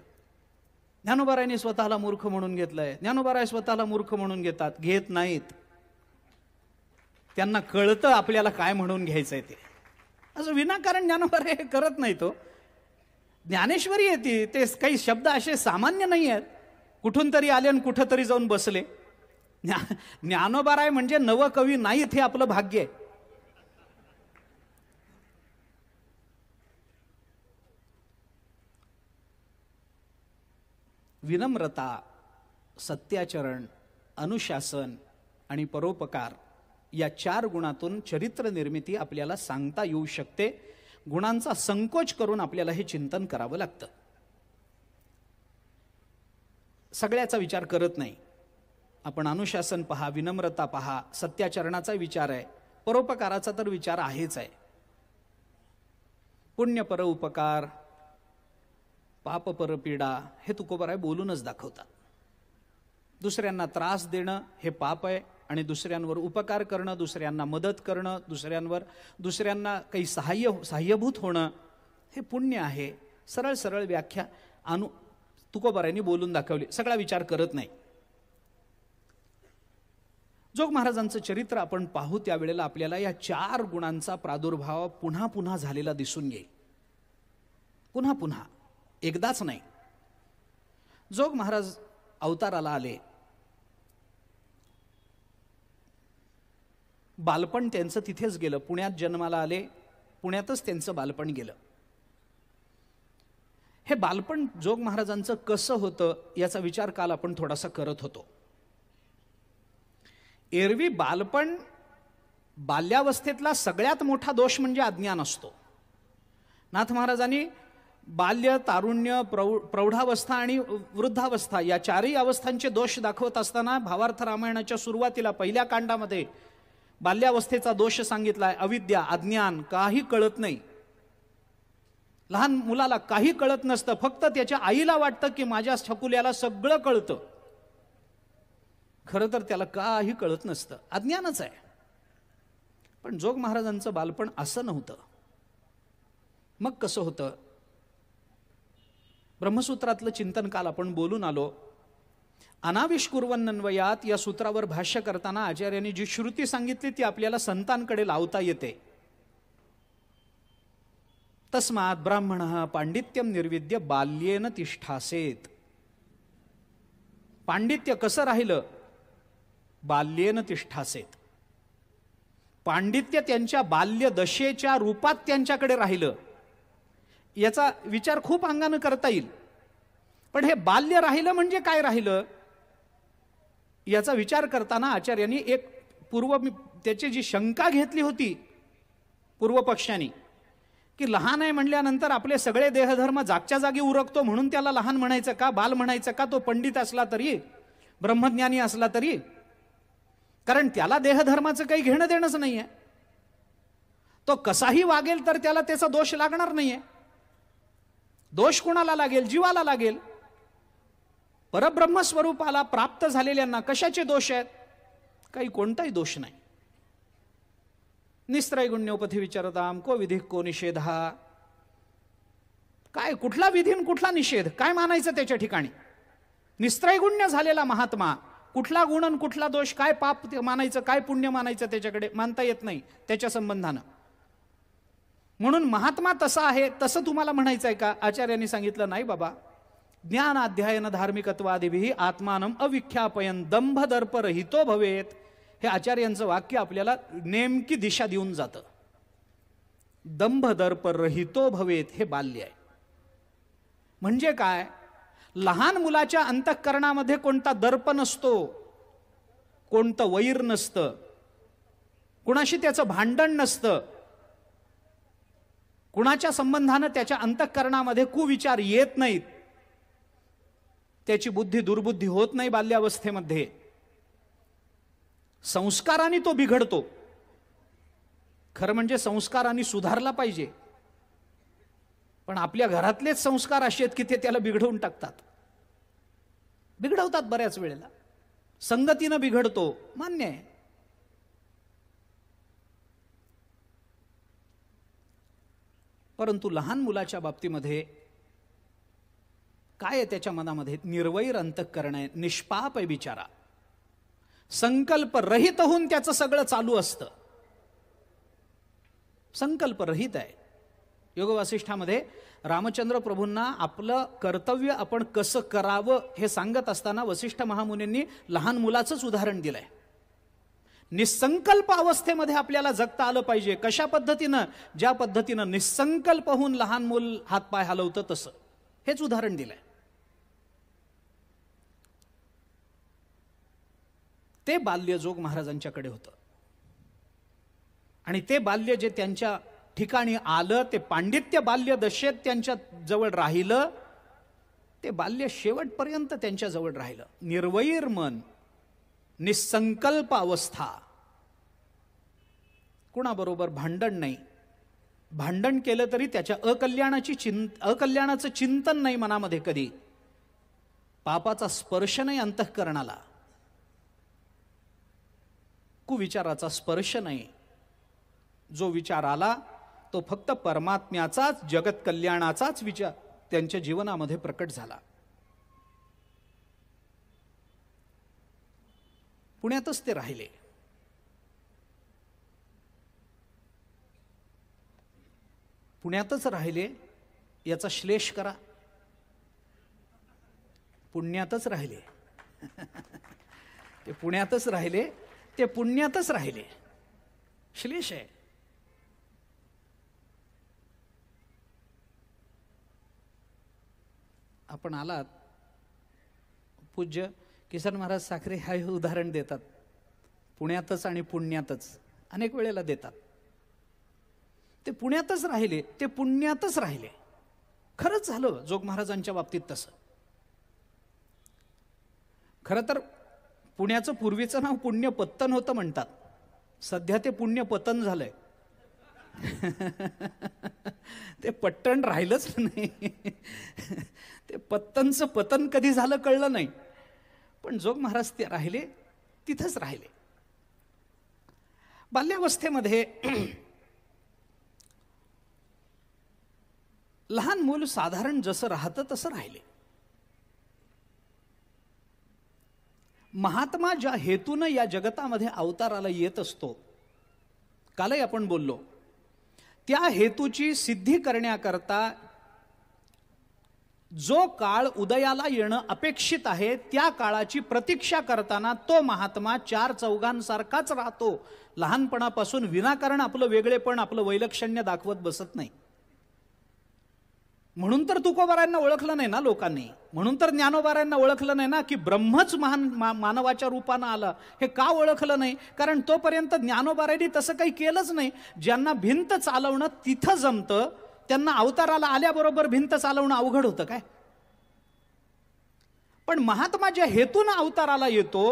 ज्ञानोबारायांनी स्वतःला मूर्ख म्हणून घेतलंय. ज्ञानोबाराय स्वतःला मूर्ख म्हणून घेत नाहीत. त्यांना कळतं आपल्याला काय म्हणून घ्यायचंय ते. असं विनाकारण ज्ञानोबाराय हे करत नाही. तो ज्ञानेश्वरी येते, ते काही शब्द असे सामान्य नाही आहेत, कुठून तरी आले आणि कुठं तरी जाऊन बसले. ज्ञानोबाराय म्हणजे नवकवी नाहीत हे आपलं भाग्य आहे. विनम्रता, सत्याचरण, अनुशासन आणि परोपकार या 4 गुणातून चरित्र निर्मिती आपल्याला सांगता येऊ शकते. गुणांचा संकोच करून आपल्याला हे चिंतन करावं लागतं. सगळ्याचा विचार करत नाही आपण. अनुशासन पहा, विनम्रता पहा, सत्याचरणाचा विचार आहे, परोपकाराचा तर विचार आहेच आहे. पुण्य पर उपकार, पाप पर पीडा हे तुकोबाराय बोलूनच दाखवतात. दुसऱ्यांना त्रास देणं हे पाप आहे आणि दुसऱ्यांवर उपकार करणं, दुसऱ्यांना मदत करणं, दुसऱ्यांना काही सहाय्यभूत होणं हे पुण्य आहे. सरळ सरळ व्याख्या तुकोबारायांनी बोलून दाखवली. सगळा विचार करत नाही. जोग महाराजांचं चरित्र आपण पाहू त्यावेळेला आपल्याला या 4 गुणांचा प्रादुर्भाव पुन्हा पुन्हा झालेला दिसून येईल. पुन्हा पुन्हा, एकदाच नाही. जोग महाराज अवताराला आले बालपण त्यांचं तिथेच गेलं. पुण्यात जन्माला आले, पुण्यातच त्यांचं बालपण गेलं. हे बालपण जोग महाराजांचं कसं होतं याचा विचार काल आपण थोडासा करत होतो. एरवी बालपण, बाल्यावस्थेतला सगळ्यात मोठा दोष म्हणजे अज्ञान असतो. नाथ महाराजांनी बाल्य, तारुण्य, प्रौढावस्था आणि वृद्धावस्था या चारही अवस्थांचे दोष दाखवत असताना भावार्थ रामायणाच्या सुरुवातीला पहिल्या कांडामध्ये बाल्यावस्थेचा दोष सांगितलाय. अविद्या, अज्ञान, काही कळत नाही. लहान मुलाला काही कळत नसतं, फक्त त्याच्या आईला वाटतं की माझ्या छकुल्याला सगळं कळतं. खरं तर त्याला काही कळत नसतं, अज्ञानच आहे. पण जोग महाराजांचं बालपण असं नव्हतं. मग कसं होतं? ब्रह्मसूत्रातलं चिंतन काल आपण बोलून आलो. अनाविष्कुर्वन्नन्वयात या सूत्रावर भाष्य करताना आचार्यांनी जी श्रुती सांगितली ती आपल्याला संतांकडे लावता येते. तस्मात् ब्राह्मणः पांडित्यम निर्विद्य बाल्येन तिष्ठासेत. पांडित्य कसं राहिलं? बाल्येन तिष्ठासेत. पांडित्य त्यांच्या बाल्य दशेच्या रूपात त्यांच्याकडे राहिलं. याचा विचार खूप अंगानं करता येईल. पण हे बाल्य राहिलं म्हणजे काय राहिलं याचा विचार करताना आचार्यांनी एक त्याची जी शंका घेतली होती पूर्वपक्षांनी, की लहान आहे म्हणल्यानंतर आपले सगळे देहधर्म जागच्या जागी उरकतो म्हणून त्याला लहान म्हणायचं का, बाल म्हणायचं का? तो पंडित असला तरी, ब्रह्मज्ञानी असला तरी, कारण त्याला देहधर्माचं काही घेणं देणंच नाहीये. तो कसाही वागेल तर त्याला त्याचा दोष लागणार नाहीये. दोष कुणाला लागेल? जीवाला लागेल. परब्रह्म स्वरूपाला प्राप्त झालेल्यांना कशाचे दोष आहेत? काही कोणताही दोष नाही. निस्त्रैगुण्योपथी विचारताम को विधी को निषेधा. काय, कुठला विधी कुठला निषेध? काय मानायचं त्याच्या ठिकाणी? निस्त्रैगुण्य झालेला महात्मा कुठला गुण आणि कुठला दोष, काय पाप मानायचं, काय पुण्य मानायचं त्याच्याकडे मानता येत नाही त्याच्या संबंधानं. म्हणून महात्मा तसा आहे तसं तुम्हाला म्हणायचं आहे का? आचार्यांनी सांगितलं नाही बाबा. ज्ञान अध्ययन धार्मिकत्वादिभिः आत्मानम अविख्यापयन दंभ दर्प रहितो भवेत. हे आचार्यांचं वाक्य आपल्याला नेमकी दिशा देऊन जातं. दंभ दर्प रहितो भवेत हे बाल्य आहे. म्हणजे काय? लहान मुलाच्या अंतःकरणामध्ये कोणता दर्प नसतो, कोणतं वैर नसतं, कुणाशी त्याचं भांडण नसतं, कुणाच्या संबंधानं त्याच्या अंतःकरणामध्ये कुविचार येत नाहीत, त्याची बुद्धी दुर्बुद्धी होत नाही बाल्यावस्थेमध्ये. संस्काराने तो बिघडतो. खरं म्हणजे संस्काराने सुधारला पाहिजे, पण आपल्या घरातलेच संस्कार असे आहेत की ते त्याला बिघडवून टाकतात, बिघडवतात बऱ्याच वेळेला. संगतीनं बिघडतो, मान्य आहे. परंतु लहान मुलाच्या बाबतीमध्ये काय आहे त्याच्या मनामध्ये? निर्वैर अंतःकरण आहे, निष्पाप आहे बिचारा. संकल्प रहित होऊन त्याचं सगळं चालू असतं. संकल्प रहित आहे. योग वासिष्ठामध्ये रामचंद्र प्रभूंना आपलं कर्तव्य आपण कसं करावं हे सांगत असताना वसिष्ठ महामुनींनी लहान मुलाचंच उदाहरण दिलंय. निसंकल्प अवस्थेमध्ये आपल्याला जगता आलं पाहिजे. कशा पद्धतीनं? ज्या पद्धतीनं निसंकल्प होऊन लहान मूल हातपाय हलवतं तसं. हेच उदाहरण दिलंय. ते बाल्य जोग महाराजांच्याकडे होतं. आणि ते बाल्य जे त्यांच्या ठिकाणी आलं, ते पांडित्य बाल्य दशेत त्यांच्या जवळ राहिलं, ते बाल्य शेवटपर्यंत त्यांच्या जवळ राहिलं. निर्वैर मन, निसंकल्प अवस्था, कुणाबरोबर भांडण नाही. भांडण केलं तरी त्याच्या अकल्याणाचं चिंतन नाही मनामध्ये कधी. पापाचा स्पर्श नाही अंतःकरणाला, कुविचाराचा स्पर्श नाही. जो विचार आला तो फक्त परमात्म्याचाच, जगत कल्याणाचाच विचार त्यांच्या जीवनामध्ये प्रकट झाला. पुण्यातच ते राहिले. पुण्यातच राहिले याचा श्लेष करा. पुण्यातच राहिले. ते पुण्यातच राहिले, ते पुण्यातच राहिले. श्लेष आहे. आपण आलात, पूज्य किसन महाराज साखरे हे उदाहरण देतात, पुण्यातच आणि पुण्यातच अनेक वेळेला देतात. ते पुण्यातच राहिले, ते पुण्यातच राहिले. खरंच झालं जोग महाराजांच्या बाबतीत तसं. खरं तर पुण्याचं पूर्वीचं नाव पुण्यपत्तन होतं म्हणतात, सध्या ते पुण्यपतन झालंय. ते पट्टण राहिलंच नाही. ते पत्तनचं पतन कधी झालं कळलं नाही, पण जोग महाराज ते राहिले, तिथंच राहिले. बाल्यावस्थेमध्ये लहान मूल साधारण जसं राहतं तसं राहिले. महात्मा ज्या हेतून या जगतामध्ये अवताराला येत असतो, कालही आपण बोललो, त्या हेतूची सिद्धी करण्याकरता जो काळ उदयाला येणं अपेक्षित आहे त्या काळाची प्रतीक्षा करताना तो महात्मा चार चौघांसारखाच राहतो. लहानपणापासून विनाकारण आपलं वेगळेपण, आपलं वैलक्षण्य दाखवत बसत नाही. म्हणून तर तुकोबारायांना ओळखलं नाही ना लोकांनी, म्हणून तर ज्ञानोबारायांना ओळखलं नाही ना की ब्रह्मच मानवाच्या रूपानं आला. हे का ओळखलं नाही? कारण तोपर्यंत ज्ञानोबारायांनी तसं काही केलंच नाही. ज्यांना भिंत चालवणं तिथं जमतं त्यांना अवताराला आल्याबरोबर भिंत चालवणं अवघड होतं काय? पण महात्मा ज्या हेतून अवताराला येतो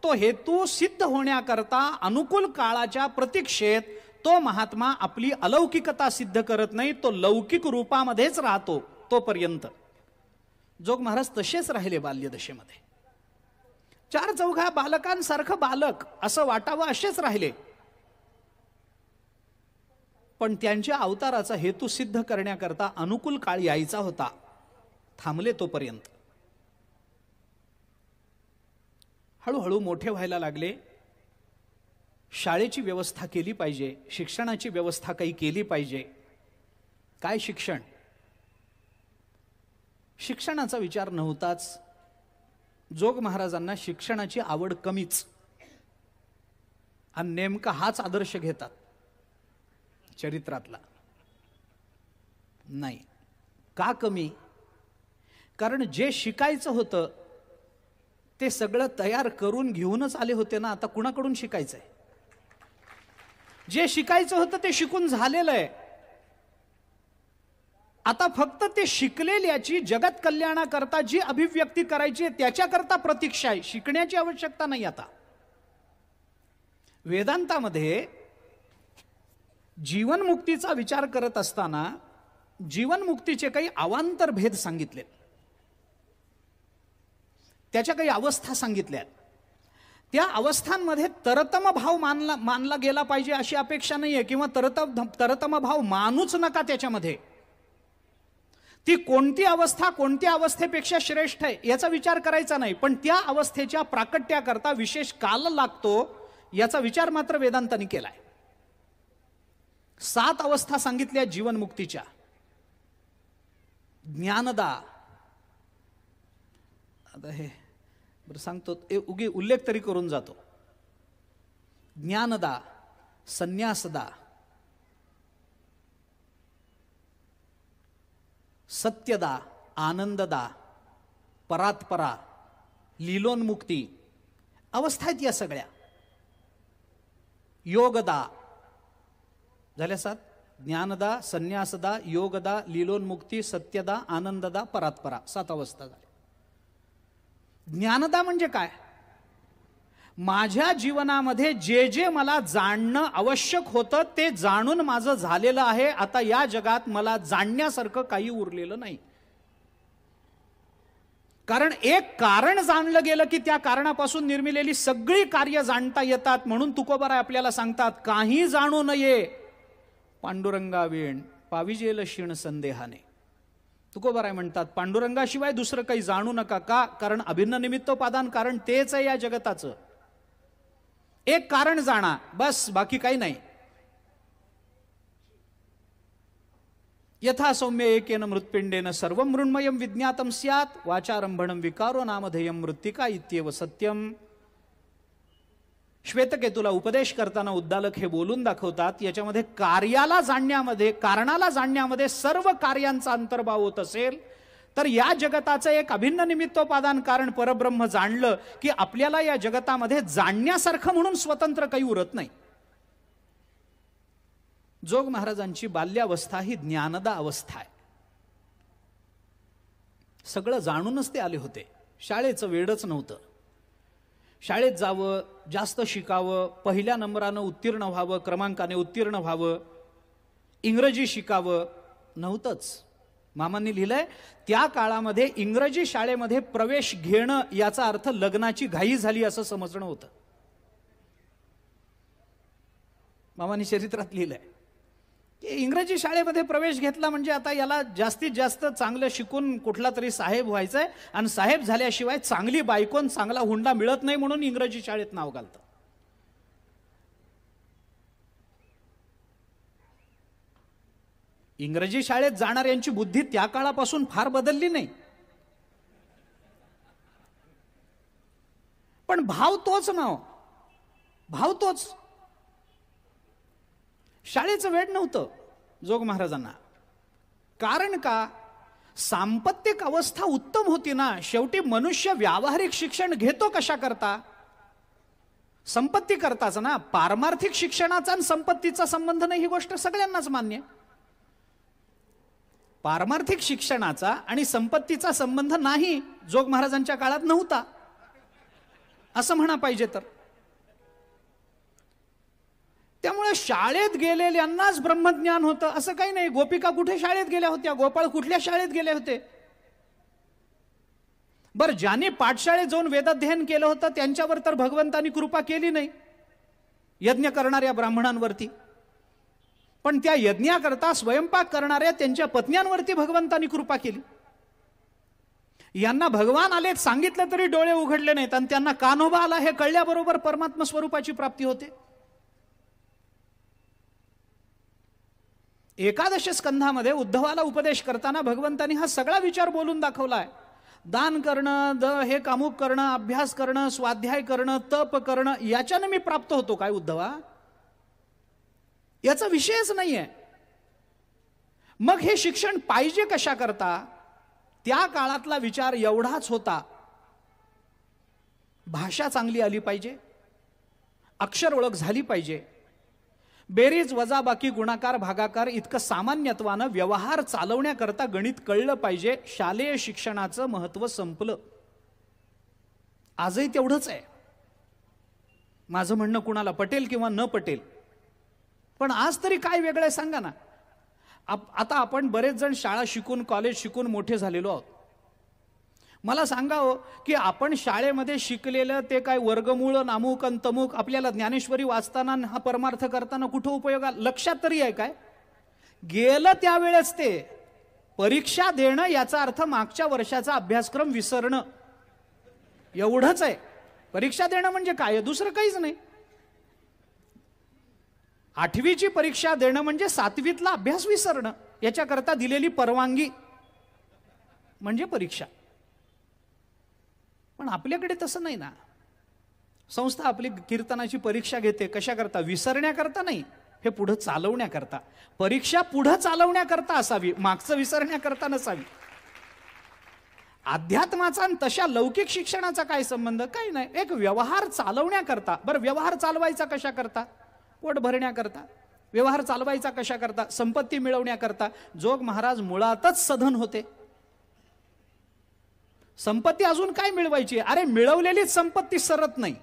तो हेतू सिद्ध होण्याकरता अनुकूल काळाच्या प्रतीक्षेत तो महात्मा आपली अलौकिकता सिद्ध करत नाही, तो लौकिक रूपामध्येच राहतो. तोपर्यंत जोग महाराज तसेच राहिले बाल्यदशेमध्ये. चार चौघा बालकांसारखं बालक असं वाटावं असेच राहिले. पण त्यांच्या अवताराचा हेतू सिद्ध करण्याकरता अनुकूल काळ यायचा होता, थांबले तोपर्यंत. हळूहळू मोठे व्हायला लागले. शाळेची व्यवस्था केली पाहिजे, शिक्षणाची व्यवस्था काही केली पाहिजे. काय शिक्षण? शिक्षणाचा विचार नव्हताच. जोग महाराजांना शिक्षणाची आवड कमीच, आणि नेमका हाच आदर्श घेतात चरित्रातला. नाही, का कमी? कारण जे शिकायचं होतं ते सगळं तयार करून घेऊनच आले होते ना. आता कुणाकडून शिकायचंय? जे शिकायचं होतं ते शिकून झालेलं आहे. आता फक्त ते शिकलेल्याची जगत कल्याणाकरता जी अभिव्यक्ती करायची त्याच्याकरता प्रतीक्षा आहे, शिकण्याची आवश्यकता नाही. आता वेदांतामध्ये जीवनमुक्तीचा विचार करत असताना जीवनमुक्तीचे काही अवांतर भेद सांगितले, त्याच्या काही अवस्था सांगितल्यात. त्या अवस्थांमध्ये तरतम भाव मानला गेला पाहिजे अशी अपेक्षा नाहीये, किंवा तरतम भाव मानूच नका त्याच्यामध्ये. ती कोणती अवस्था कोणत्या अवस्थेपेक्षा श्रेष्ठ आहे याचा विचार करायचा नाही, पण त्या अवस्थेच्या प्राकट्याकरता विशेष काल लागतो याचा विचार मात्र वेदांतांनी केलाय. 7 अवस्था सांगितल्या जीवनमुक्तीच्या. ज्ञानदा, आता हे बरं सांगतो, उगी उल्लेख तरी करून जातो. ज्ञानदा, संन्यासदा, सत्यदा, आनंददा, परात्परा, लीलोन्मुक्ती अवस्था आहेत या सगळ्या. योगदा झाल्या 7. ज्ञानदा, संन्यासदा, योगदा, लीलोन्मुक्ती, सत्यदा, आनंददा, परात्परा 7 अवस्था झाल्या. ज्ञानदा म्हणजे काय? माझ्या जीवनामध्ये जे जे मला जाणणं आवश्यक होतं ते जाणून माझं झालेलं आहे. आता या जगात मला जाणण्यासारखं काही उरलेलं नाही. कारण एक कारण जाणलं गेलं की त्या कारणापासून निर्मिलेली सगळी कार्य जाणता येतात. म्हणून तुकोबाराय आपल्याला सांगतात, काही जाणू नये पांडुरंगावेण पाविजेल क्षीण संदेहाने. तुकोबाराय म्हणतात पांडुरंगाशिवाय दुसरं काही जाणू नका. का? कारण अभिन्न निमित्तोपादान कारण तेच आहे या जगताचं. एक कारण जाणा, बस, बाकी काही नाही. यथा सौम्य एकेन मृत्पिंडेन सर्व मृण्मयं विज्ञातम स्यात् वाचारंभणं विकारो नामधेयं मृत्तिका इत्येव सत्यम. श्वेतकेतूला उपदेश करताना उद्दालक हे बोलून दाखवतात, याच्यामध्ये कार्याला जाणण्यामध्ये, कारणाला जाणण्यामध्ये सर्व कार्यांचा अंतर्भाव होत असेल तर या जगताचं एक अभिन्न निमित्तोपादान कारण परब्रह्म जाणलं की आपल्याला या जगतामध्ये जाणण्यासारखं म्हणून स्वतंत्र काही उरत नाही. जोग महाराजांची बाल्यावस्था ही ज्ञानदा अवस्था आहे. सगळं जाणूनच ते आले होते. शाळेचं वेडच नव्हतं. शाळेत जावं, जास्त शिकावं, पहिल्या नंबरानं उत्तीर्ण व्हावं, क्रमांकाने उत्तीर्ण व्हावं, इंग्रजी शिकावं नव्हतंच. मामांनी लिहिलंय त्या काळामध्ये इंग्रजी शाळेमध्ये प्रवेश घेणं याचा अर्थ लग्नाची घाई झाली असं समजणं होतं. मामांनी चरित्रात लिहिलंय की इंग्रजी शाळेमध्ये प्रवेश घेतला म्हणजे आता याला जास्तीत जास्त चांगलं शिकून कुठला तरी साहेब व्हायचंय आणि साहेब झाल्याशिवाय चांगली बायकोन चांगला हुंडा मिळत नाही म्हणून इंग्रजी शाळेत नाव घालतं. इंग्रजी शाळेत जाणाऱ्यांची बुद्धी त्या काळापासून फार बदलली नाही, पण भाव तोच ना, भाव तोच. शाळेचं वेड नव्हतं जोग महाराजांना. कारण का? सांपत्तिक अवस्था उत्तम होती ना. शेवटी मनुष्य व्यावहारिक शिक्षण घेतो कशा करता? संपत्ती करताच ना. पारमार्थिक शिक्षणाचा आणि संपत्तीचा संबंध नाही ही गोष्ट सगळ्यांनाच मान्य. पारमार्थिक शिक्षणाचा आणि संपत्तीचा संबंध नाही, जोग महाराजांच्या काळात नव्हता असं म्हणा पाहिजे तर. त्यामुळे शाळेत गेलेल्यांनाच ब्रह्मज्ञान होतं असं काही नाही. गोपिका कुठे शाळेत गेल्या होत्या? गोपाळ कुठल्या शाळेत गेले होते? बर, ज्यांनी पाठशाळेत जाऊन वेदाध्ययन केलं होतं त्यांच्यावर तर भगवंतानी कृपा केली नाही, यज्ञ करणाऱ्या ब्राह्मणांवरती. पण त्या यज्ञाकरता स्वयंपाक करणाऱ्या त्यांच्या पत्न्यांवरती भगवंतानी कृपा केली. यांना भगवान आलेत सांगितलं तरी डोळे उघडले नाहीत आणि त्यांना कान्होबा आला हे कळल्याबरोबर परमात्मा स्वरूपाची प्राप्ती होते. एकादश स्कंधामध्ये उद्धवाला उपदेश करताना भगवंतानी हा सगळा विचार बोलून दाखवलाय. दान करणं, हे कामुक करणं, अभ्यास करणं, स्वाध्याय करणं, तप करणं, याच्यानं मी प्राप्त होतो काय उद्धवा? याचा विषयच नाहीये. मग हे शिक्षण पाहिजे कशा करता? त्या काळातला विचार एवढाच होता, भाषा चांगली आली पाहिजे, अक्षर ओळख झाली पाहिजे, बेरीज वजाबाकी गुणाकार भागाकार इतकं सामान्यत्वानं व्यवहार चालवण्याकरता गणित कळलं पाहिजे. शालेय शिक्षणाचं महत्व संपलं. आजही तेवढंच आहे. माझं म्हणणं कुणाला पटेल किंवा न पटेल, पण आज तरी काय वेगळं आहे सांगा ना. आता आपण बरेच जण शाळा शिकून, कॉलेज शिकून मोठे झालेलो आहोत. मला सांगा हो की आपण शाळेमध्ये शिकलेलं ते काय वर्गमूळ, नामुक आणि तमुक आपल्याला ज्ञानेश्वरी वाचताना हा परमार्थ करताना कुठं उपयोगाला लक्षात तरी आहे काय? गेलं त्यावेळेस ते परीक्षा देणं याचा अर्थ मागच्या वर्षाचा अभ्यासक्रम विसरणं एवढंच आहे. परीक्षा देणं म्हणजे काय? दुसरं काहीच नाही. 8वीची परीक्षा देणं म्हणजे 7वीतला अभ्यास विसरणं. याच्याकरता दिलेली परवानगी म्हणजे परीक्षा. पण आपल्याकडे तसं नाही ना. संस्था आपली कीर्तनाची परीक्षा घेते कशा करता? विसरण्याकरता नाही, हे पुढे चालवण्याकरता. परीक्षा पुढे चालवण्याकरता असावी, मागचं विसरण्याकरता नसावी. अध्यात्माचा आणि तशा लौकिक शिक्षणाचा काय संबंध? काही नाही. एक व्यवहार चालवण्याकरता. बरं, व्यवहार चालवायचा कशा करता? पोट भरण्याकरता. व्यवहार चालवायचा कशा करता? संपत्ती मिळवण्याकरता. जोग महाराज मुळातच सधन होते. संपत्ती अजून काय मिळवायची? अरे मिळवलेलीच संपत्ती सरत नाही.